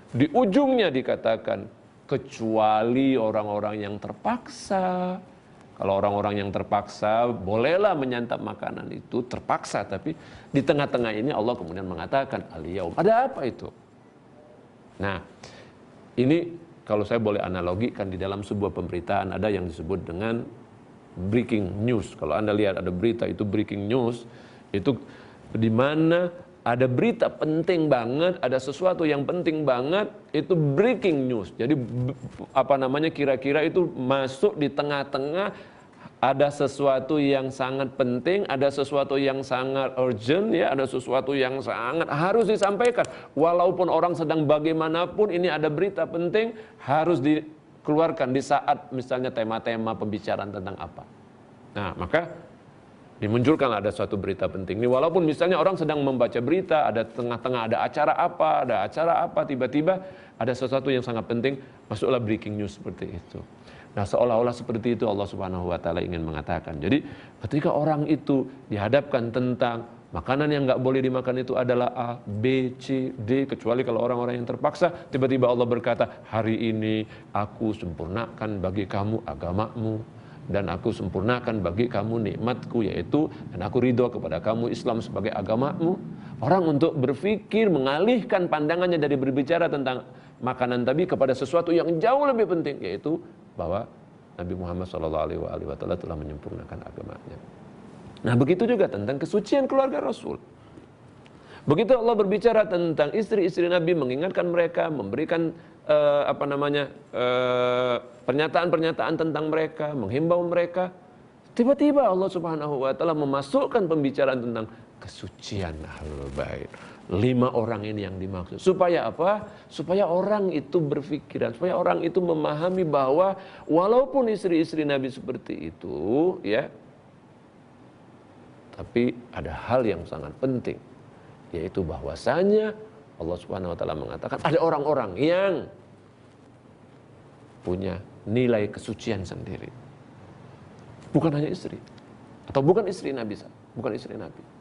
di ujungnya dikatakan kecuali orang-orang yang terpaksa. Kalau orang-orang yang terpaksa bolehlah menyantap makanan itu terpaksa, tapi di tengah-tengah ini Allah kemudian mengatakan al-yaum. Ada apa itu? Nah, ini kalau saya boleh analogikan di dalam sebuah pemberitaan ada yang disebut dengan breaking news. Kalau Anda lihat ada berita itu breaking news, itu di mana ada berita penting banget, ada sesuatu yang penting banget, itu breaking news. Jadi kira-kira itu masuk di tengah-tengah, ada sesuatu yang sangat penting, ada sesuatu yang sangat urgent, ya, ada sesuatu yang sangat harus disampaikan. Walaupun orang sedang bagaimanapun, ini ada berita penting harus dikeluarkan di saat misalnya tema-tema pembicaraan tentang apa. Nah, maka dimunculkan ada suatu berita penting ini, walaupun misalnya orang sedang membaca berita, ada tengah-tengah ada acara apa, tiba-tiba ada sesuatu yang sangat penting, masuklah breaking news seperti itu. Nah, seolah-olah seperti itu Allah Subhanahu wa taala ingin mengatakan. Jadi, ketika orang itu dihadapkan tentang makanan yang enggak boleh dimakan itu adalah A, B, C, D, kecuali kalau orang-orang yang terpaksa, tiba-tiba Allah berkata, "Hari ini aku sempurnakan bagi kamu agamamu, dan aku sempurnakan bagi kamu nikmatku, yaitu dan aku ridho kepada kamu Islam sebagai agamamu." Orang untuk berpikir mengalihkan pandangannya dari berbicara tentang makanan tadi kepada sesuatu yang jauh lebih penting, yaitu bahwa Nabi Muhammad SAW telah menyempurnakan agamanya. Nah, begitu juga tentang kesucian keluarga Rasul. Begitu Allah berbicara tentang istri-istri Nabi, mengingatkan mereka, memberikan pernyataan-pernyataan tentang mereka, menghimbau mereka. Tiba-tiba Allah Subhanahu wa taala memasukkan pembicaraan tentang kesucian ahlul bait. 5 orang ini yang dimaksud. Supaya apa? Supaya orang itu berpikiran, supaya orang itu memahami bahwa walaupun istri-istri Nabi seperti itu, ya, tapi ada hal yang sangat penting, yaitu bahwasanya Allah Subhanahu wa taala mengatakan ada orang-orang yang punya nilai kesucian sendiri. Bukan hanya istri, atau bukan istri Nabi, bukan istri Nabi.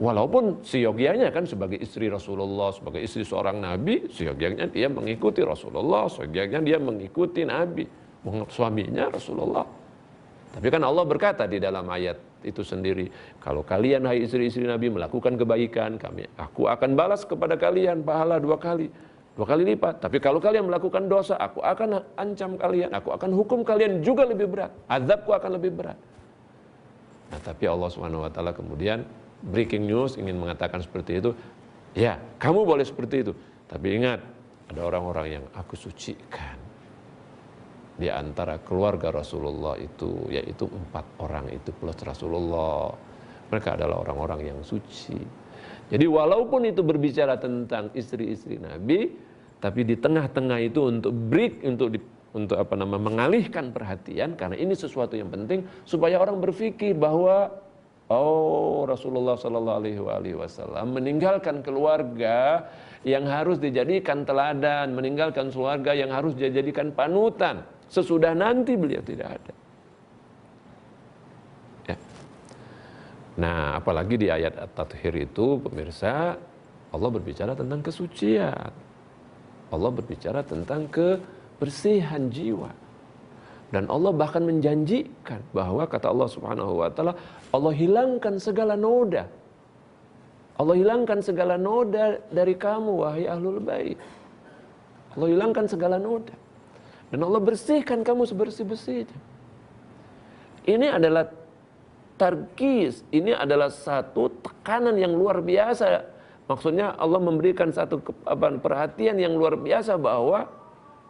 Walaupun seyogianya kan sebagai istri Rasulullah, sebagai istri seorang Nabi, seyogianya dia mengikuti Rasulullah, seyogianya dia mengikuti Nabi, suaminya Rasulullah. Tapi kan Allah berkata di dalam ayat itu sendiri, kalau kalian hai istri-istri Nabi melakukan kebaikan, aku akan balas kepada kalian pahala 2 kali. 2 kali lipat. Tapi kalau kalian melakukan dosa, aku akan ancam kalian, aku akan hukum kalian juga lebih berat. Azabku akan lebih berat. Nah, tapi Allah Subhanahu wa taala kemudian breaking news ingin mengatakan seperti itu. Ya, kamu boleh seperti itu. Tapi ingat, ada orang-orang yang aku sucikan di antara keluarga Rasulullah itu, yaitu 4 orang itu plus Rasulullah. Mereka adalah orang-orang yang suci. Jadi walaupun itu berbicara tentang istri-istri Nabi, tapi di tengah-tengah itu untuk break, untuk mengalihkan perhatian, karena ini sesuatu yang penting supaya orang berpikir bahwa Rasulullah Shallallahu Alaihi Wasallam meninggalkan keluarga yang harus dijadikan teladan, meninggalkan keluarga yang harus dijadikan panutan. Sesudah nanti beliau tidak ada. Ya. Nah, apalagi di ayat At-Tathir itu, pemirsa, Allah berbicara tentang kesucian. Allah berbicara tentang kebersihan jiwa. Dan Allah bahkan menjanjikan bahwa kata Allah Subhanahu wa taala, Allah hilangkan segala noda. Allah hilangkan segala noda dari kamu wahai ahlul bait. Allah hilangkan segala noda. Dan Allah bersihkan kamu sebersih-bersihnya. Ini adalah tarkis, ini adalah satu tekanan yang luar biasa. Maksudnya Allah memberikan satu perhatian yang luar biasa bahwa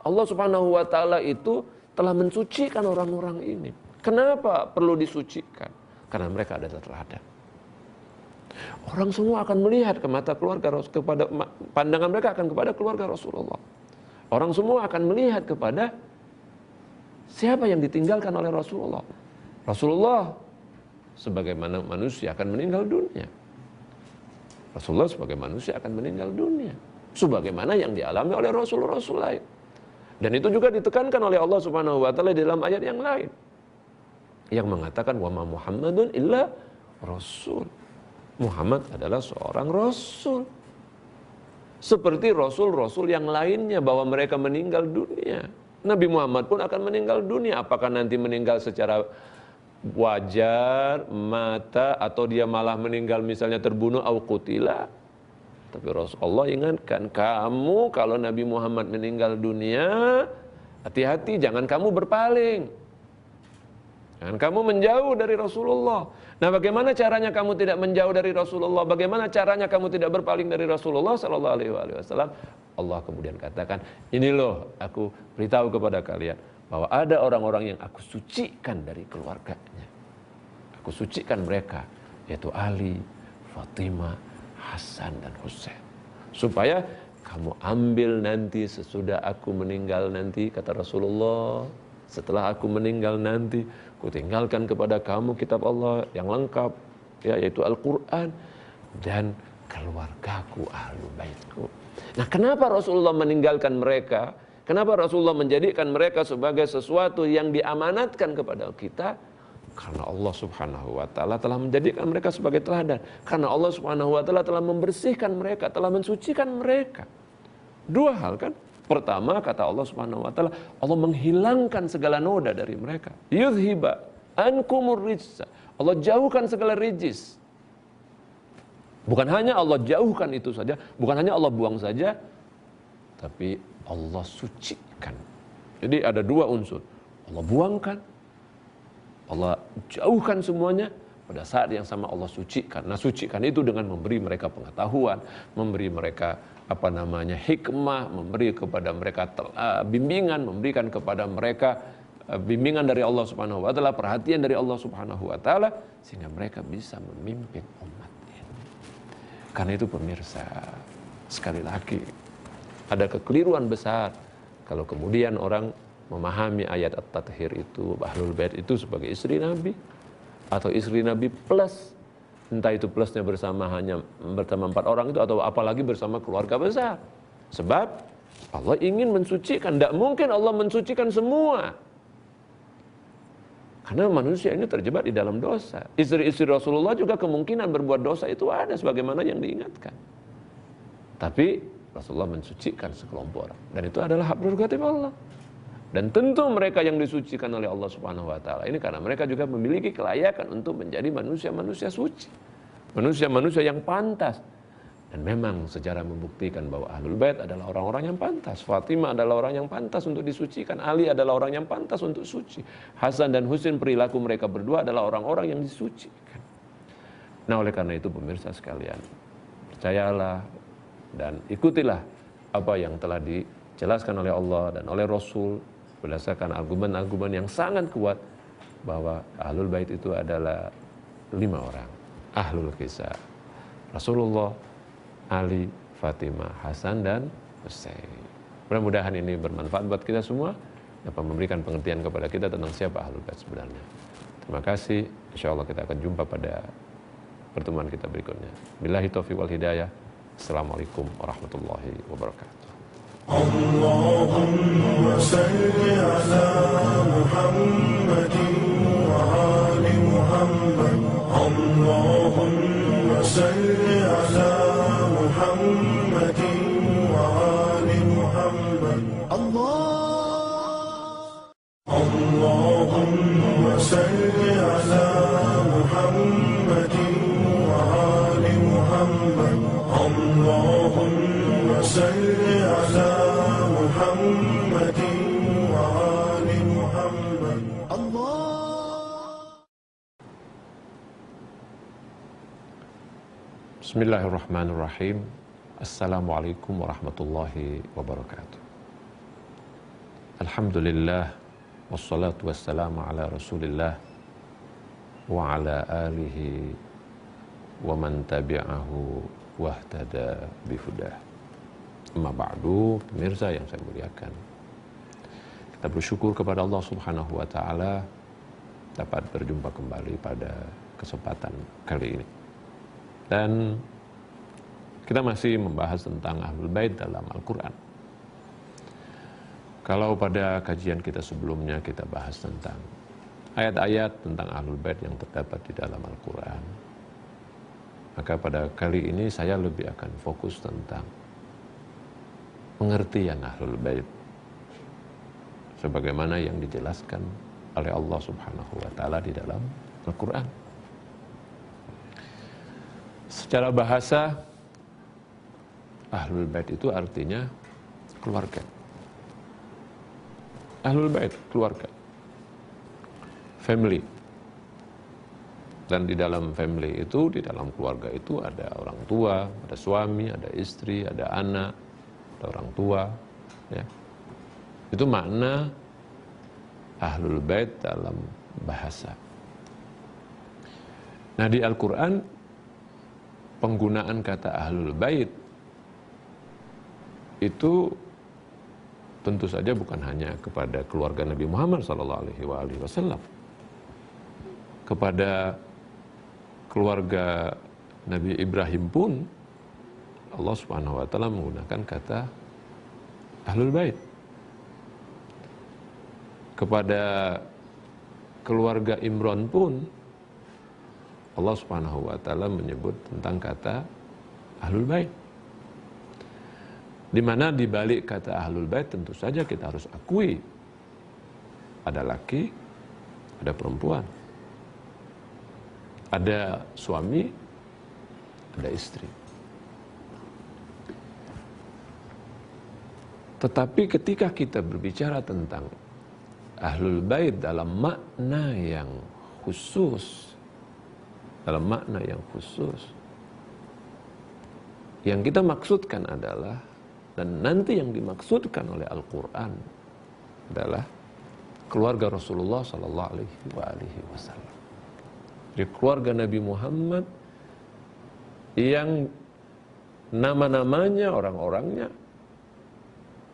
Allah Subhanahu wa taala itu telah mensucikan orang-orang ini. Kenapa perlu disucikan? Karena mereka adalah teladan. Orang semua akan melihat ke mata keluarga, kepada pandangan mereka akan kepada keluarga Rasulullah. Orang semua akan melihat kepada siapa yang ditinggalkan oleh Rasulullah. Rasulullah sebagaimana manusia akan meninggal dunia. Rasulullah sebagai manusia akan meninggal dunia. Sebagaimana yang dialami oleh Rasul-Rasul lain. Dan itu juga ditekankan oleh Allah Subhanahu wa taala dalam ayat yang lain. Yang mengatakan wa ma Muhammadun illa rasul. Muhammad adalah seorang rasul. Seperti rasul-rasul yang lainnya bahwa mereka meninggal dunia. Nabi Muhammad pun akan meninggal dunia. Apakah nanti meninggal secara wajar, mata, atau dia malah meninggal misalnya terbunuh au qutila. Tapi Rasulullah ingatkan, kamu kalau Nabi Muhammad meninggal dunia, hati-hati jangan kamu berpaling. Jangan kamu menjauh dari Rasulullah. Nah, bagaimana caranya kamu tidak menjauh dari Rasulullah? Bagaimana caranya kamu tidak berpaling dari Rasulullah sallallahu alaihi wasallam? Allah kemudian katakan, ini loh aku beritahu kepada kalian bahwa ada orang-orang yang aku sucikan dari keluarganya. Aku sucikan mereka, yaitu Ali, Fatimah, Hasan dan Husain. Supaya kamu ambil nanti sesudah aku meninggal nanti, kata Rasulullah, setelah aku meninggal nanti, ku tinggalkan kepada kamu kitab Allah yang lengkap, yaitu Al-Quran, dan keluargaku, ahlu baitku. Nah, kenapa Rasulullah meninggalkan mereka? Kenapa Rasulullah menjadikan mereka sebagai sesuatu yang diamanatkan kepada kita? Karena Allah Subhanahu wa taala telah menjadikan mereka sebagai teladan. Karena Allah Subhanahu wa taala telah membersihkan mereka, telah mensucikan mereka. 2 hal kan? Pertama, kata Allah Subhanahu wa taala, Allah menghilangkan segala noda dari mereka. Yudhiba ankumur rijsa. Allah jauhkan segala rijis. Bukan hanya Allah jauhkan itu saja, bukan hanya Allah buang saja, tapi Allah sucikan. Jadi ada 2 unsur. Allah buangkan, Allah jauhkan semuanya, pada saat yang sama Allah sucikan. Nah, sucikan itu dengan memberi mereka pengetahuan, memberi mereka hikmah, memberi kepada mereka bimbingan, memberikan kepada mereka bimbingan dari Allah Subhanahu wa taala, perhatian dari Allah Subhanahu wa taala, sehingga mereka bisa memimpin umat ini. Karena itu pemirsa, sekali lagi ada kekeliruan besar kalau kemudian orang memahami ayat At-Tathir itu, Ahlul Bait itu sebagai istri Nabi, atau istri Nabi plus, entah itu plusnya bersama 4 orang itu, atau apalagi bersama keluarga besar. Sebab Allah ingin mensucikan, tidak mungkin Allah mensucikan semua. Karena manusia ini terjebak di dalam dosa. Istri-istri Rasulullah juga kemungkinan berbuat dosa itu ada, sebagaimana yang diingatkan. Tapi Rasulullah mensucikan sekelompok orang, dan itu adalah hak prerogatif Allah. Dan tentu mereka yang disucikan oleh Allah Subhanahu wa taala ini karena mereka juga memiliki kelayakan untuk menjadi manusia-manusia suci. Manusia-manusia yang pantas Dan memang sejarah membuktikan bahwa Ahlul Bait adalah orang-orang yang pantas. Fatimah adalah orang yang pantas untuk disucikan. Ali adalah orang yang pantas untuk suci. Hasan dan Husain, perilaku mereka berdua adalah orang-orang yang disucikan. Nah, oleh karena itu pemirsa sekalian, percayalah dan ikutilah apa yang telah dijelaskan oleh Allah dan oleh Rasul berdasarkan argumen-argumen yang sangat kuat bahwa Ahlul Bait itu adalah 5 orang. Ahlul Kisah, Rasulullah, Ali, Fatimah, Hasan, dan Husain. Mudah-mudahan ini bermanfaat buat kita semua, dapat memberikan pengertian kepada kita tentang siapa Ahlul Bait sebenarnya. Terima kasih. Insyaallah kita akan jumpa pada pertemuan kita berikutnya. Billahi taufiq wal hidayah. Assalamualaikum warahmatullahi wabarakatuh. Allahumma salli ala Muhammadin wa ali Muhammad. Allahumma salli ala Muhammadin wa ali Muhammad. Allahumma salli ala Muhammadin wa ali Muhammad. Allahumma salli ala Muhammadin wa ali Muhammad. Bismillahirrahmanirrahim. Assalamualaikum warahmatullahi wabarakatuh. Alhamdulillah, wassalatu wassalamu ala Rasulillah wa ala alihi wa man tabi'ahu wahtada bihudah. Amma ba'du, pemirsa yang saya muliakan, kita bersyukur kepada Allah Subhanahu wa taala dapat berjumpa kembali pada kesempatan kali ini. Dan kita masih membahas tentang Ahlul Bait dalam Al-Quran. Kalau pada kajian kita sebelumnya kita bahas tentang ayat-ayat tentang Ahlul Bait yang terdapat di dalam Al-Quran, maka pada kali ini saya lebih akan fokus tentang pengertian Ahlul Bait sebagaimana yang dijelaskan oleh Allah Subhanahu wa taala di dalam Al-Quran. Secara bahasa, Ahlul Bait itu artinya keluarga. Ahlul Bait, keluarga. Family. Dan di dalam family itu, di dalam keluarga itu ada orang tua, ada suami, ada istri, ada anak, ada orang tua. Ya. Itu makna Ahlul Bait dalam bahasa. Nah, di Al-Quran, penggunaan kata Ahlul Bait itu tentu saja bukan hanya kepada keluarga Nabi Muhammad SAW. Kepada keluarga Nabi Ibrahim pun Allah Subhanahu wa taala menggunakan kata Ahlul Bait. Kepada keluarga Imran pun Allah Subhanahu wa taala menyebut tentang kata Ahlul Bait. Di mana di balik kata Ahlul Bait tentu saja kita harus akui ada laki, ada perempuan. Ada suami, ada istri. Tetapi ketika kita berbicara tentang Ahlul Bait dalam makna yang khusus, yang kita maksudkan adalah, dan nanti yang dimaksudkan oleh Al-Quran adalah keluarga Rasulullah SAW. Jadi keluarga Nabi Muhammad yang nama-namanya, orang-orangnya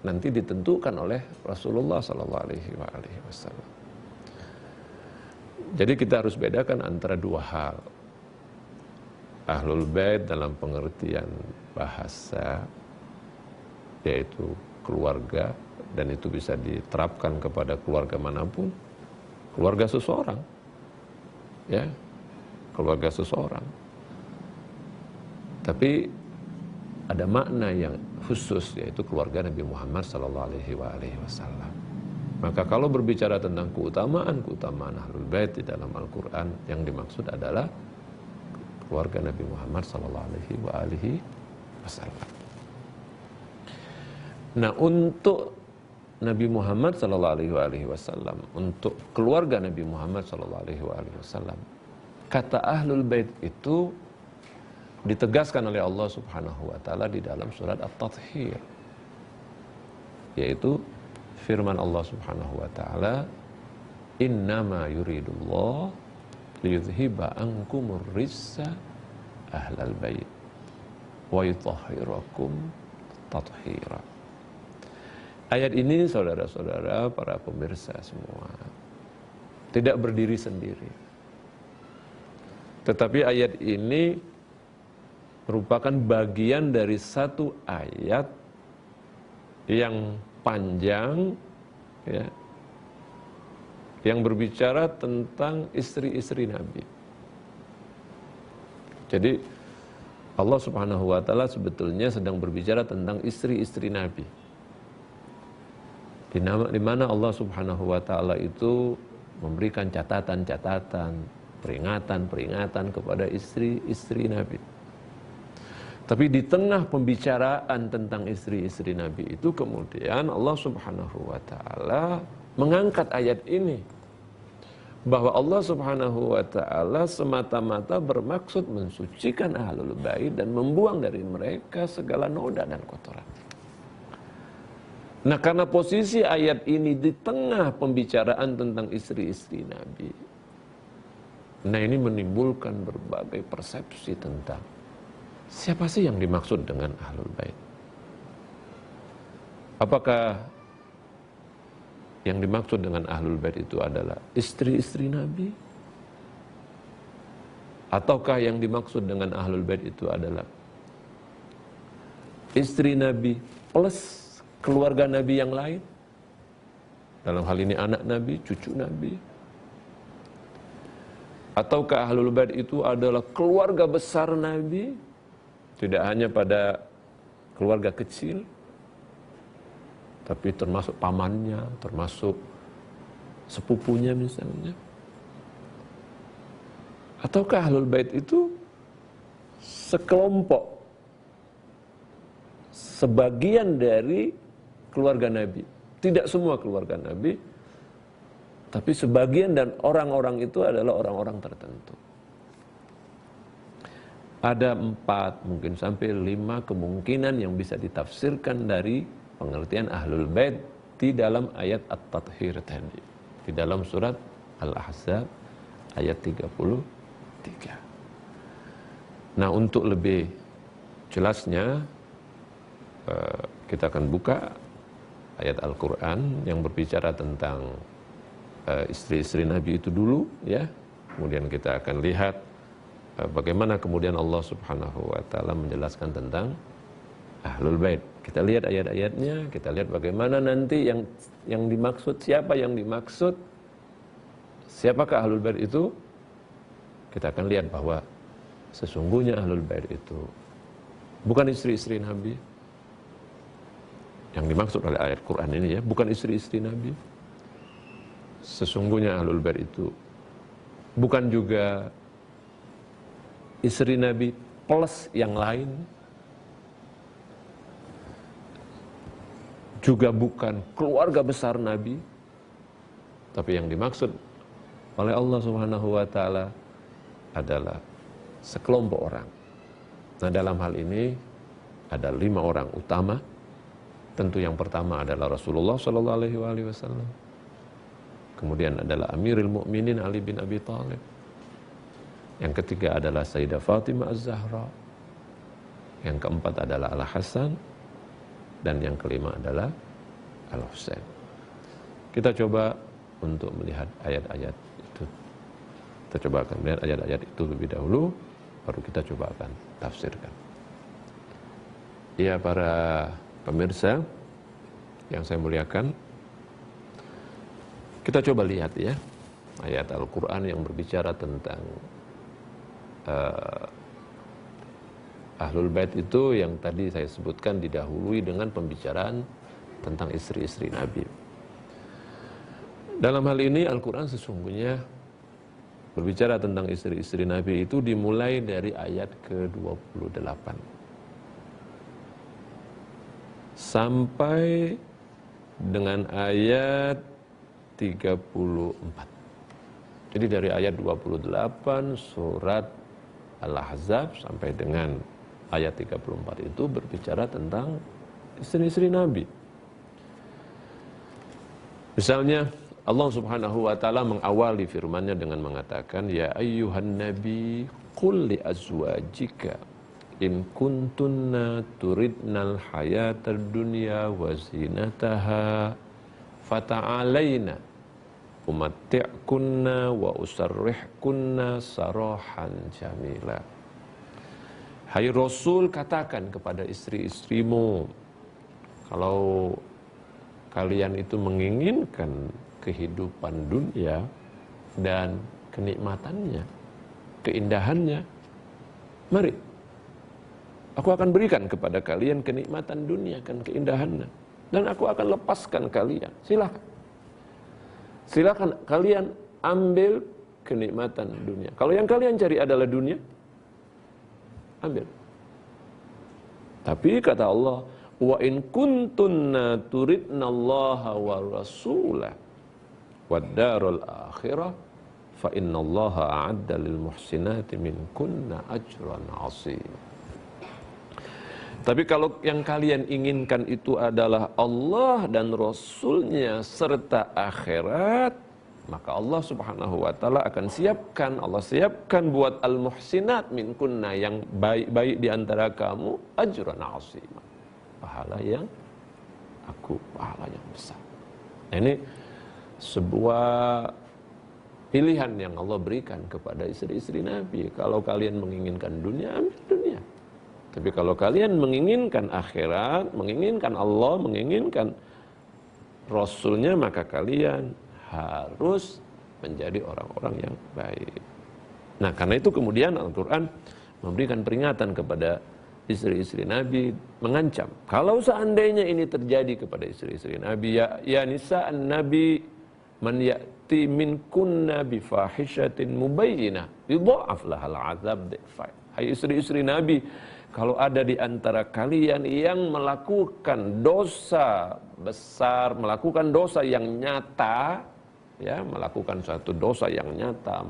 nanti ditentukan oleh Rasulullah SAW. Jadi kita harus bedakan antara dua hal. Ahlul Bait dalam pengertian bahasa, yaitu keluarga, dan itu bisa diterapkan kepada keluarga manapun, keluarga seseorang, ya, keluarga seseorang. Tapi ada makna yang khusus, yaitu keluarga Nabi Muhammad SAW. Maka kalau berbicara tentang keutamaan Ahlul Bait di dalam Al-Quran, yang dimaksud adalah keluarga Nabi Muhammad SAW. wasallam. Nah, untuk Nabi Muhammad sallallahu alaihi wasallam, untuk keluarga Nabi Muhammad sallallahu alaihi wasallam, kata ahlul bait itu ditegaskan oleh Allah Subhanahu wa taala di dalam surat At-Tathir, yaitu firman Allah Subhanahu wa taala, innama yuridullah liyudhhiba ankumur rijsa ahlal bait wa yutahhirakum tathira. Ayat ini, saudara-saudara, para pemirsa semua, tidak berdiri sendiri. Tetapi ayat ini merupakan bagian dari satu ayat yang panjang, ya, yang berbicara tentang istri-istri Nabi. Jadi Allah Subhanahu wa taala sebetulnya sedang berbicara tentang istri-istri Nabi. Di mana Allah Subhanahu wa taala itu memberikan catatan-catatan, peringatan-peringatan kepada istri-istri Nabi. Tapi di tengah pembicaraan tentang istri-istri Nabi itu, kemudian Allah Subhanahu wa taala mengangkat ayat ini, bahwa Allah Subhanahu wa taala semata-mata bermaksud mensucikan ahlul bait dan membuang dari mereka segala noda dan kotoran. Nah, karena posisi ayat ini di tengah pembicaraan tentang istri-istri Nabi, nah ini menimbulkan berbagai persepsi tentang siapa sih yang dimaksud dengan ahlul bait. Apakah yang dimaksud dengan ahlul bait itu adalah istri-istri Nabi? Ataukah yang dimaksud dengan ahlul bait itu adalah istri Nabi plus keluarga Nabi yang lain? Dalam hal ini anak Nabi, cucu Nabi. Ataukah ahlul bait itu adalah keluarga besar Nabi, tidak hanya pada keluarga kecil, tapi termasuk pamannya, termasuk sepupunya misalnya. Ataukah ahlul bait itu sekelompok, sebagian dari keluarga Nabi? Tidak semua keluarga Nabi, tapi sebagian, dan orang-orang itu adalah orang-orang tertentu. Ada 4, mungkin sampai 5 kemungkinan yang bisa ditafsirkan dari pengertian ahlul bait di dalam ayat At-Tathir tadi, di dalam surat Al-Ahzab ayat 33. Nah, untuk lebih jelasnya kita akan buka ayat Al-Quran yang berbicara tentang istri-istri Nabi itu dulu, ya. Kemudian kita akan lihat bagaimana kemudian Allah Subhanahu wa taala menjelaskan tentang ahlul bait. Kita lihat ayat-ayatnya, kita lihat bagaimana nanti yang dimaksud, siapa yang dimaksud, siapakah ahlul bait itu. Kita akan lihat bahwa sesungguhnya ahlul bait itu bukan istri-istri Nabi yang dimaksud oleh ayat Quran ini, ya, bukan istri-istri Nabi. Sesungguhnya ahlul bait itu bukan juga istri Nabi plus yang lain, juga bukan keluarga besar Nabi, tapi yang dimaksud oleh Allah Subhanahu wa taala adalah sekelompok orang. Nah, dalam hal ini ada 5 orang utama. Tentu yang pertama adalah Rasulullah sallallahu alaihi wasallam. Kemudian adalah Amirul Mukminin Ali bin Abi Thalib. Yang ketiga adalah Sayyidah Fatimah Az-Zahra. Yang keempat adalah Al-Hasan, dan yang kelima adalah Al-Husain. Kita coba untuk melihat ayat-ayat itu. Kita coba akan melihat ayat-ayat itu lebih dahulu, baru kita coba akan tafsirkan. Ya, para pemirsa yang saya muliakan, kita coba lihat, ya, ayat Al-Quran yang berbicara tentang ahlul bait itu, yang tadi saya sebutkan didahului dengan pembicaraan tentang istri-istri Nabi. Dalam hal ini Al-Quran sesungguhnya berbicara tentang istri-istri Nabi itu dimulai dari ayat ke-28. sampai dengan ayat 34. Jadi dari ayat 28 surat Al-Ahzab sampai dengan ayat 34 itu berbicara tentang istri-istri Nabi. Misalnya Allah Subhanahu wa taala mengawali firman-Nya dengan mengatakan, ya ayyuhan nabi qul li azwajika in kuntunna turidnal hayatad dunya wa zinataha fata'alaina umatti'kunna wa usarrihkunna sarahan jamila. Hai Rasul, katakan kepada istri-istrimu, kalau kalian itu menginginkan kehidupan dunia dan kenikmatannya, keindahannya, mari aku akan berikan kepada kalian kenikmatan dunia dan keindahannya, dan aku akan lepaskan kalian. Silakan kalian ambil kenikmatan dunia. Kalau yang kalian cari adalah dunia, ambil. Tapi kata Allah, wa in kuntunna turidnallaha wa rasulah wad darul akhirah fa innallaha a'adda lil muhsinati minkunna ajran 'azim. Tapi kalau yang kalian inginkan itu adalah Allah dan Rasulnya serta akhirat, maka Allah Subhanahu wa taala akan siapkan, Allah siapkan buat al-muhsinat minkunna, yang baik-baik di antara kamu, ajran 'azim. Pahala yang besar. Nah, ini sebuah pilihan yang Allah berikan kepada istri-istri Nabi. Kalau kalian menginginkan dunia, ambil dunia. Tapi kalau kalian menginginkan akhirat, menginginkan Allah, menginginkan Rasulnya, maka kalian harus menjadi orang-orang yang baik. Nah, karena itu kemudian Al-Quran memberikan peringatan kepada istri-istri Nabi, mengancam. Kalau seandainya ini terjadi kepada istri-istri Nabi, ya nisa'an Nabi man ya'ti minkunna bifahishatin mubayyinah yudha'af lahal 'adzab dhi'fain. Hai istri-istri Nabi, kalau ada di antara kalian yang melakukan dosa besar, melakukan dosa yang nyata, ya, melakukan suatu dosa yang nyata,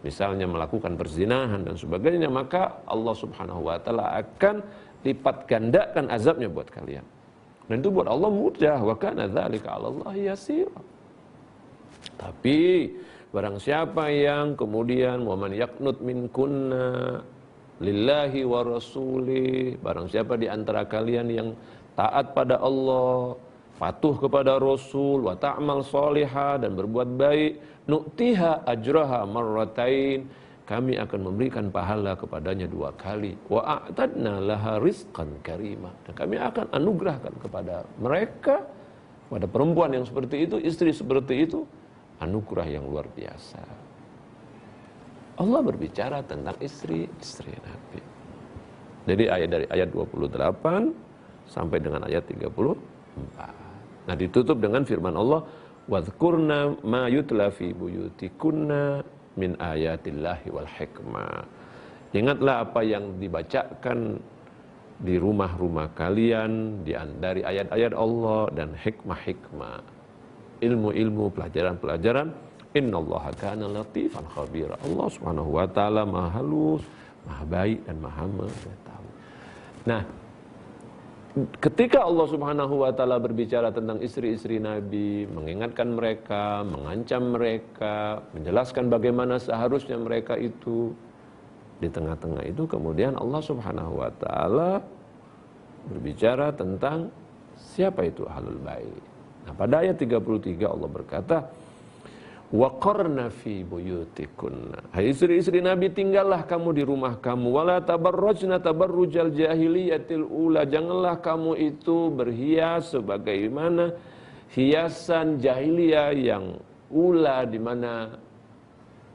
misalnya melakukan perzinahan dan sebagainya, maka Allah Subhanahu wa taala akan lipat gandakan azabnya buat kalian. Dan itu buat Allah mudah, wa kana dzalika 'alallahi yasir. Tapi barang siapa yang kemudian wa man yaqnut minkunna lillahi wa rasulih, barang siapa di antara kalian yang taat pada Allah, patuh kepada Rasul, wa ta'mal salihah, dan berbuat baik, nu'tiha ajraha marratain, kami akan memberikan pahala kepadanya 2 kali, wa a'tadna laha rizqan karimah, dan kami akan anugerahkan kepada mereka, pada perempuan yang seperti itu, istri seperti itu, anugerah yang luar biasa. Allah berbicara tentang istri-istri Nabi. Jadi dari ayat 28 sampai dengan ayat 34. Nah, ditutup dengan firman Allah, wadhkurna ma yutla fi buyutikunna min ayatillahi wal hikmah. Ingatlah apa yang dibacakan di rumah-rumah kalian dari ayat-ayat Allah dan hikmah-hikmah, ilmu-ilmu, pelajaran-pelajaran. Innallaha kana latifan khabira. Allah Subhanahu wa taala Maha halus, Maha baik dan Maha mengetahui. Nah, ketika Allah Subhanahu wa taala berbicara tentang istri-istri Nabi, mengingatkan mereka, mengancam mereka, menjelaskan bagaimana seharusnya mereka itu, di tengah-tengah itu kemudian Allah Subhanahu wa taala berbicara tentang siapa itu ahlul bait. Nah, pada ayat 33 Allah berkata, waqarna fi buyutikunna. Hai istri-istri Nabi, tinggallah kamu di rumah kamu, wala tabarrajna tabarrujal jahiliyatil ula, janganlah kamu itu berhias sebagaimana hiasan jahiliyah yang ula, di mana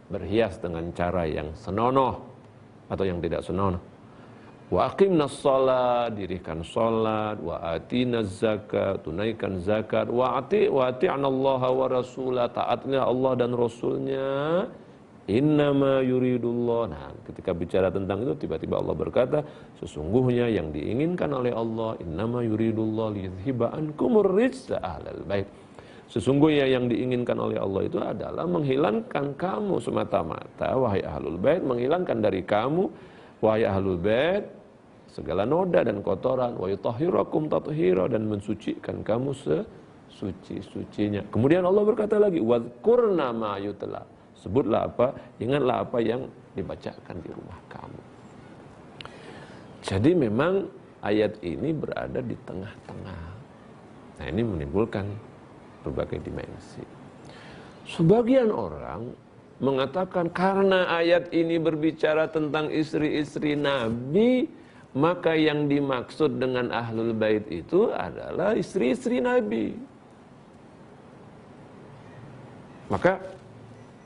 berhias dengan cara yang senonoh atau yang tidak senonoh. Wa aqimnas shalat, dirikan salat, wa atinaz zakat, tunaikan zakat, wa ati'nallaha wa rasulah, taatnya Allah dan Rasulnya, Innama yuridullah. Nah, ketika bicara tentang itu tiba-tiba Allah berkata, sesungguhnya yang diinginkan oleh Allah, innama yuridullah liyudhiba ankumur rijsa ahlal bait. Sesungguhnya yang diinginkan oleh Allah itu adalah menghilangkan kamu semata-mata, wahai ahlul bait, menghilangkan dari kamu, wahai ahlul bait, segala noda dan kotoran, wa yutahhirakum tathira, dan mensucikan kamu sesuci-sucinya. Kemudian Allah berkata lagi, wadhkurna ma yutla. Sebutlah apa, ingatlah apa yang dibacakan di rumah kamu. Jadi memang ayat ini berada di tengah-tengah. Nah, ini menimbulkan berbagai dimensi. Sebagian orang mengatakan karena ayat ini berbicara tentang istri-istri Nabi, maka yang dimaksud dengan ahlul bait itu adalah istri-istri Nabi. Maka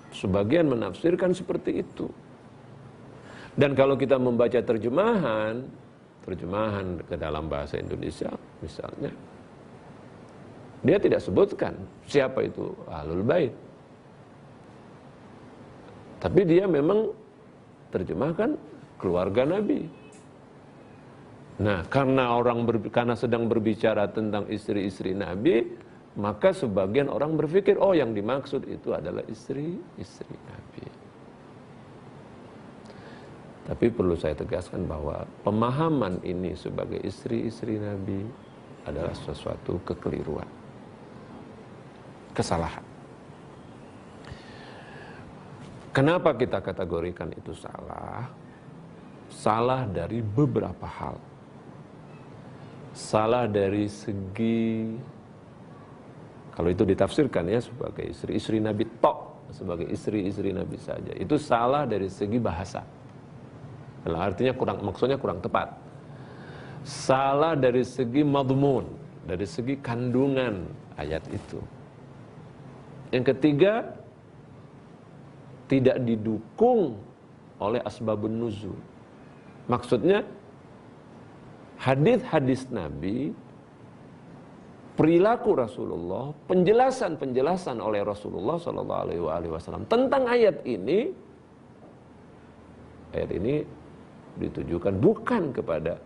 sebagian menafsirkan seperti itu. Dan kalau kita membaca terjemahan ke dalam bahasa Indonesia misalnya, dia tidak sebutkan siapa itu ahlul bait. Tapi dia memang terjemahkan keluarga Nabi. Nah, karena sedang berbicara tentang istri-istri Nabi, maka sebagian orang berpikir, oh yang dimaksud itu adalah istri-istri Nabi. Tapi perlu saya tegaskan bahwa pemahaman ini sebagai istri-istri Nabi adalah sesuatu kekeliruan, kesalahan. Kenapa kita kategorikan itu salah? Salah dari beberapa hal. Salah dari segi, kalau itu ditafsirkan ya sebagai istri-istri Nabi tok, sebagai istri-istri Nabi saja, itu salah dari segi bahasa. Artinya maksudnya kurang tepat. Salah dari segi madmun, dari segi kandungan ayat itu. Yang ketiga, tidak didukung oleh asbabun nuzul. Maksudnya hadis-hadis Nabi, perilaku Rasulullah, penjelasan-penjelasan oleh Rasulullah SAW tentang ayat ini ditujukan bukan kepada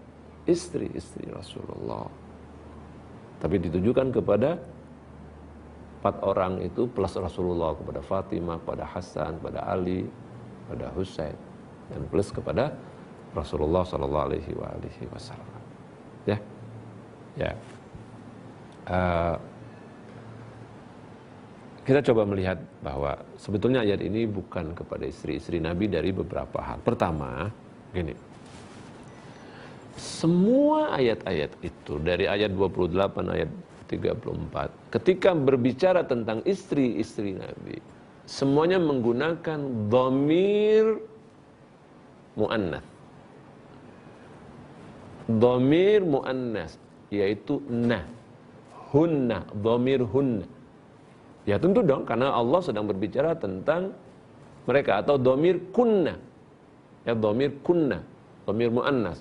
istri-istri Rasulullah, tapi ditujukan kepada 4 orang itu plus Rasulullah, kepada Fatimah, kepada Hasan, kepada Ali, kepada Husain, dan plus kepada Rasulullah SAW. Ya. Kita coba melihat bahwa sebetulnya ayat ini bukan kepada istri-istri Nabi dari beberapa hal. Pertama, gini. Semua ayat-ayat itu dari ayat 28, ayat 34, ketika berbicara tentang istri-istri Nabi, semuanya menggunakan dhamir mu'annas. Dhamir mu'annas, yaitu na. Hunna, dhamir hunna. Ya tentu dong, karena Allah sedang berbicara tentang mereka, atau dhamir kunna. Ya, dhamir kunna, dhamir mu'annas.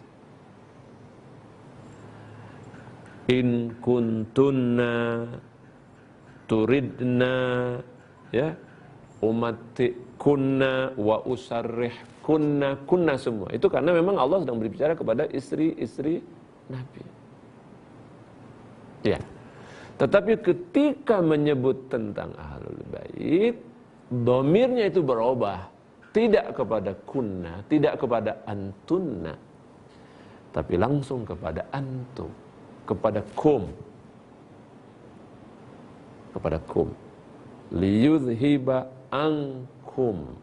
In kuntunna turidna, ya, umati kunna wa usarrih kunna, kunna semua. Itu karena memang Allah sedang berbicara kepada istri-istri Nabi. Ya. Tetapi ketika menyebut tentang ahlul bait, dhamirnya itu berubah. Tidak kepada kunna, tidak kepada antunna, tapi langsung kepada antum, kepada kum. Kepada kum. Liyudhiba ankum.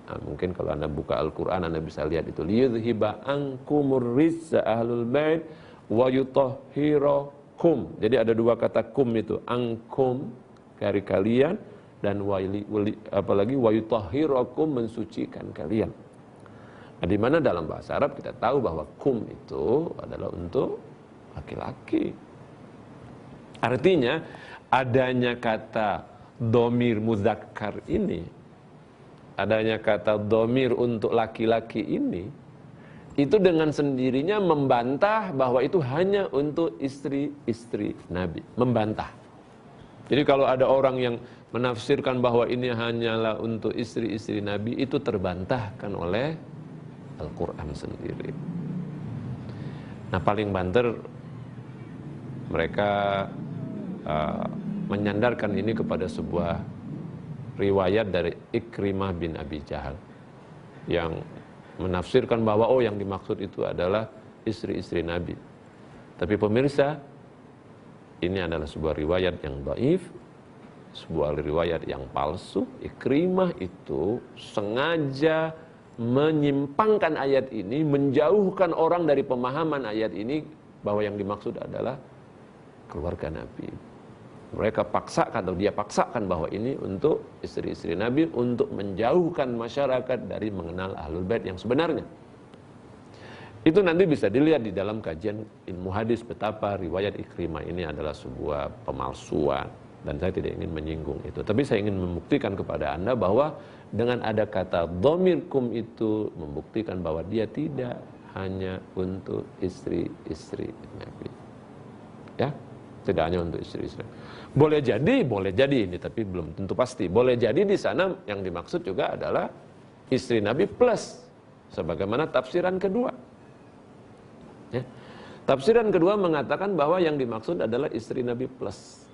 Nah, mungkin kalau Anda buka Al-Quran, Anda bisa lihat itu. Liyudhiba ankumur rizza ahlul bait wa yutahhirakum. Jadi ada 2 kata kum itu, angkum dari kalian, dan apalagi wa yutahhirakum, mensucikan kalian. Nah, di mana dalam bahasa Arab kita tahu bahwa kum itu adalah untuk laki-laki. Artinya adanya kata dhamir mudzakkar ini, adanya kata dhamir untuk laki-laki ini, itu dengan sendirinya membantah bahwa itu hanya untuk istri-istri Nabi. Membantah. Jadi kalau ada orang yang menafsirkan bahwa ini hanyalah untuk istri-istri Nabi, itu terbantahkan oleh Al-Quran sendiri. Nah, paling banter mereka menyandarkan ini kepada sebuah riwayat dari Ikrimah bin Abi Jahal yang menafsirkan bahwa yang dimaksud itu adalah istri-istri Nabi. Tapi pemirsa, ini adalah sebuah riwayat yang dhaif, sebuah riwayat yang palsu. Ikrimah itu sengaja menyimpangkan ayat ini, menjauhkan orang dari pemahaman ayat ini bahwa yang dimaksud adalah keluarga Nabi. Mereka paksakan atau dia paksakan bahwa ini untuk istri-istri Nabi, untuk menjauhkan masyarakat dari mengenal Ahlul Bait yang sebenarnya. Itu nanti bisa dilihat di dalam kajian ilmu hadis betapa riwayat Ikrimah ini adalah sebuah pemalsuan, dan saya tidak ingin menyinggung itu. Tapi saya ingin membuktikan kepada Anda bahwa dengan ada kata dhamirkum itu membuktikan bahwa dia tidak hanya untuk istri-istri Nabi. Ya, tidak hanya untuk istri-istri. Boleh jadi ini, tapi belum tentu pasti. Boleh jadi di sana yang dimaksud juga adalah istri Nabi plus, sebagaimana tafsiran kedua. Ya. Tafsiran kedua mengatakan bahwa yang dimaksud adalah istri Nabi plus.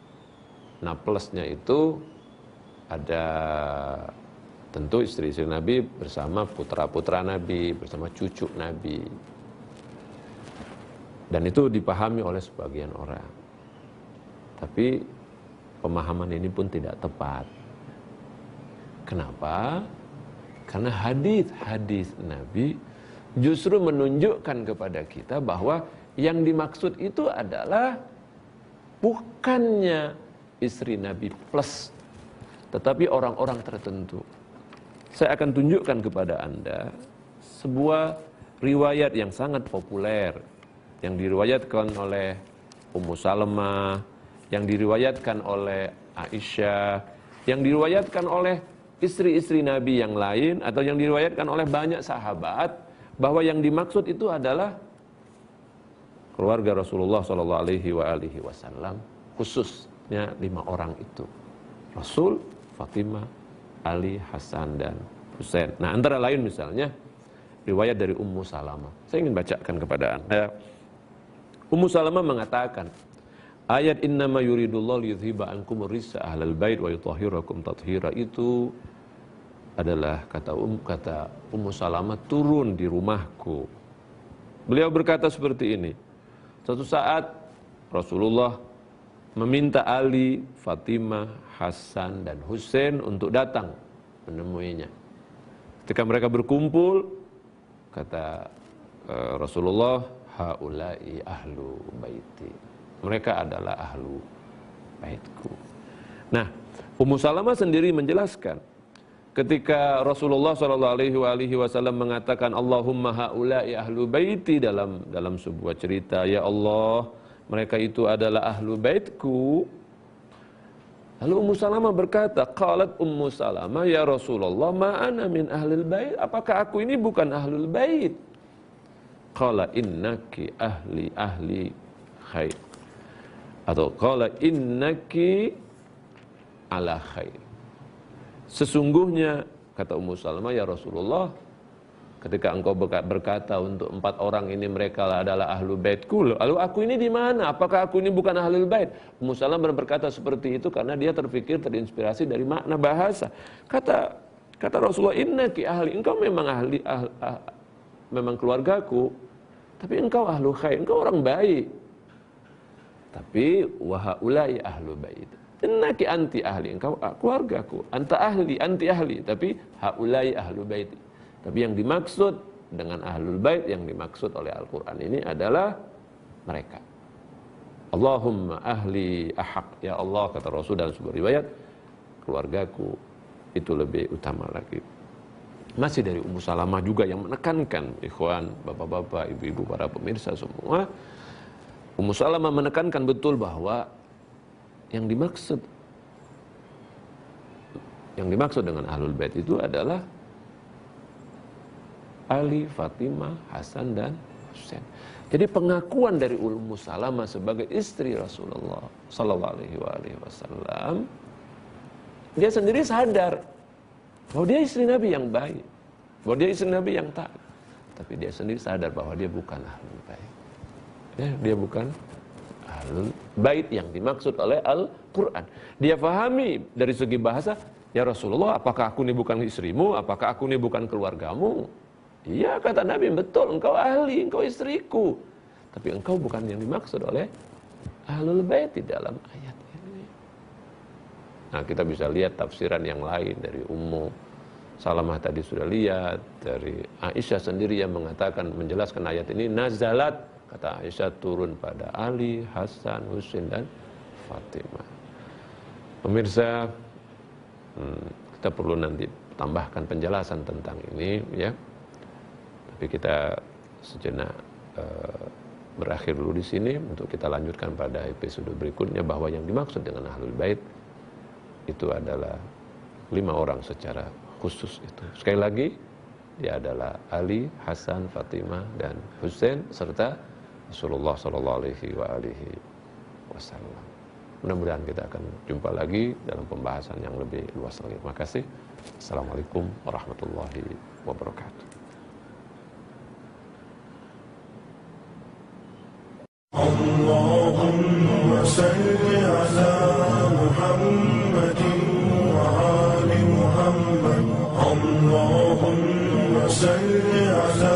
Nah, plusnya itu ada tentu istri-istri Nabi bersama putra-putra Nabi, bersama cucu Nabi. Dan itu dipahami oleh sebagian orang. Tapi pemahaman ini pun tidak tepat. Kenapa? Karena hadis-hadis Nabi justru menunjukkan kepada kita bahwa yang dimaksud itu adalah bukannya istri Nabi plus, tetapi orang-orang tertentu. Saya akan tunjukkan kepada Anda sebuah riwayat yang sangat populer, yang diriwayatkan oleh Ummu Salamah, yang diriwayatkan oleh Aisyah, yang diriwayatkan oleh istri-istri Nabi yang lain, atau yang diriwayatkan oleh banyak sahabat, bahwa yang dimaksud itu adalah keluarga Rasulullah SAW, khususnya 5 orang itu: Rasul, Fatimah, Ali, Hasan, dan Husain. Nah, antara lain misalnya riwayat dari Ummu Salamah. Saya ingin bacakan kepada Anda. Ummu Salamah mengatakan, ayat innama yuridullahu liyudhiba ankum rissa ahlal bait wa yutahhirakum tathira itu adalah kata Ummu Salamah turun di rumahku. Beliau berkata seperti ini. Suatu saat Rasulullah meminta Ali, Fatimah, Hasan, dan Husain untuk datang menemuinya. Ketika mereka berkumpul, kata Rasulullah, haula'i ahlu baiti. Mereka adalah ahlu baitku. Nah, Ummu Salamah sendiri menjelaskan, ketika Rasulullah SAW mengatakan Allahumma haula'i ahlu baiti dalam sebuah cerita, ya Allah, mereka itu adalah ahlu baitku. Lalu Ummu Salamah berkata, qalat Ummu Salamah, ya Rasulullah, ma ana min ahlil bait. Apakah aku ini bukan ahlul bait? Qala innaki ahli khair. Atau qala innaki ala khair. Sesungguhnya, kata Ummu Salamah, ya Rasulullah, ketika engkau berkata untuk 4 orang ini mereka adalah ahlu baitku, lalu aku ini di mana? Apakah aku ini bukan ahlul bait? Ummu Salamah berkata seperti itu karena dia terpikir, terinspirasi dari makna bahasa. Kata Rasulullah, innaki ahli, engkau memang ahli, memang keluargaku, tapi engkau ahlu khair, engkau orang baik. Tapi wa haula'i ahlu bait. Innaki anti ahli, engkau keluargaku. Anta ahli, anti ahli, tapi haula'i ahlu baiti. Tapi yang dimaksud dengan ahlul bait, yang dimaksud oleh Al-Quran ini adalah mereka. Allahumma ahli ahaq. Ya Allah, kata Rasul dalam sebuah riwayat, keluargaku itu lebih utama lagi. Masih dari Ummu Salamah juga yang menekankan, ikhwan, bapak-bapak, ibu-ibu, para pemirsa semua. Ummu Salamah menekankan betul bahwa yang dimaksud dengan ahlul bait itu adalah Ali, Fatimah, Hasan, dan Husain. Jadi pengakuan dari Ummu Salamah sebagai istri Rasulullah sallallahu alaihi wasallam, dia sendiri sadar bahwa dia istri Nabi yang baik, bahwa dia istri Nabi yang taat. Tapi dia sendiri sadar bahwa dia bukan ahlul bait. Ya, dia bukan ahlul bait yang dimaksud oleh Al-Quran. Dia pahami dari segi bahasa, ya Rasulullah, apakah aku ini bukan istrimu? Apakah aku ini bukan keluargamu? Iya, kata Nabi, betul, engkau ahli, engkau istriku. Tapi engkau bukan yang dimaksud oleh ahlul bait di dalam ayat ini. Nah, kita bisa lihat tafsiran yang lain dari Ummu Salamah tadi sudah lihat, dari Aisyah sendiri yang mengatakan, menjelaskan ayat ini, nazalat, kata Aisyah, turun pada Ali, Hasan, Husain, dan Fatimah. Pemirsa, kita perlu nanti tambahkan penjelasan tentang ini, ya. Tapi kita sejenak berakhir dulu di sini untuk kita lanjutkan pada episode berikutnya, bahwa yang dimaksud dengan ahlul bait itu adalah 5 orang secara khusus itu. Sekali lagi, dia adalah Ali, Hasan, Fatimah, dan Husain serta Rasulullah sallallahu alaihi wasallam. Mudah-mudahan kita akan jumpa lagi dalam pembahasan yang lebih luas lagi. Terima kasih. Assalamualaikum warahmatullahi wabarakatuh. اللهم صل على محمد وآل محمد اللهم صل على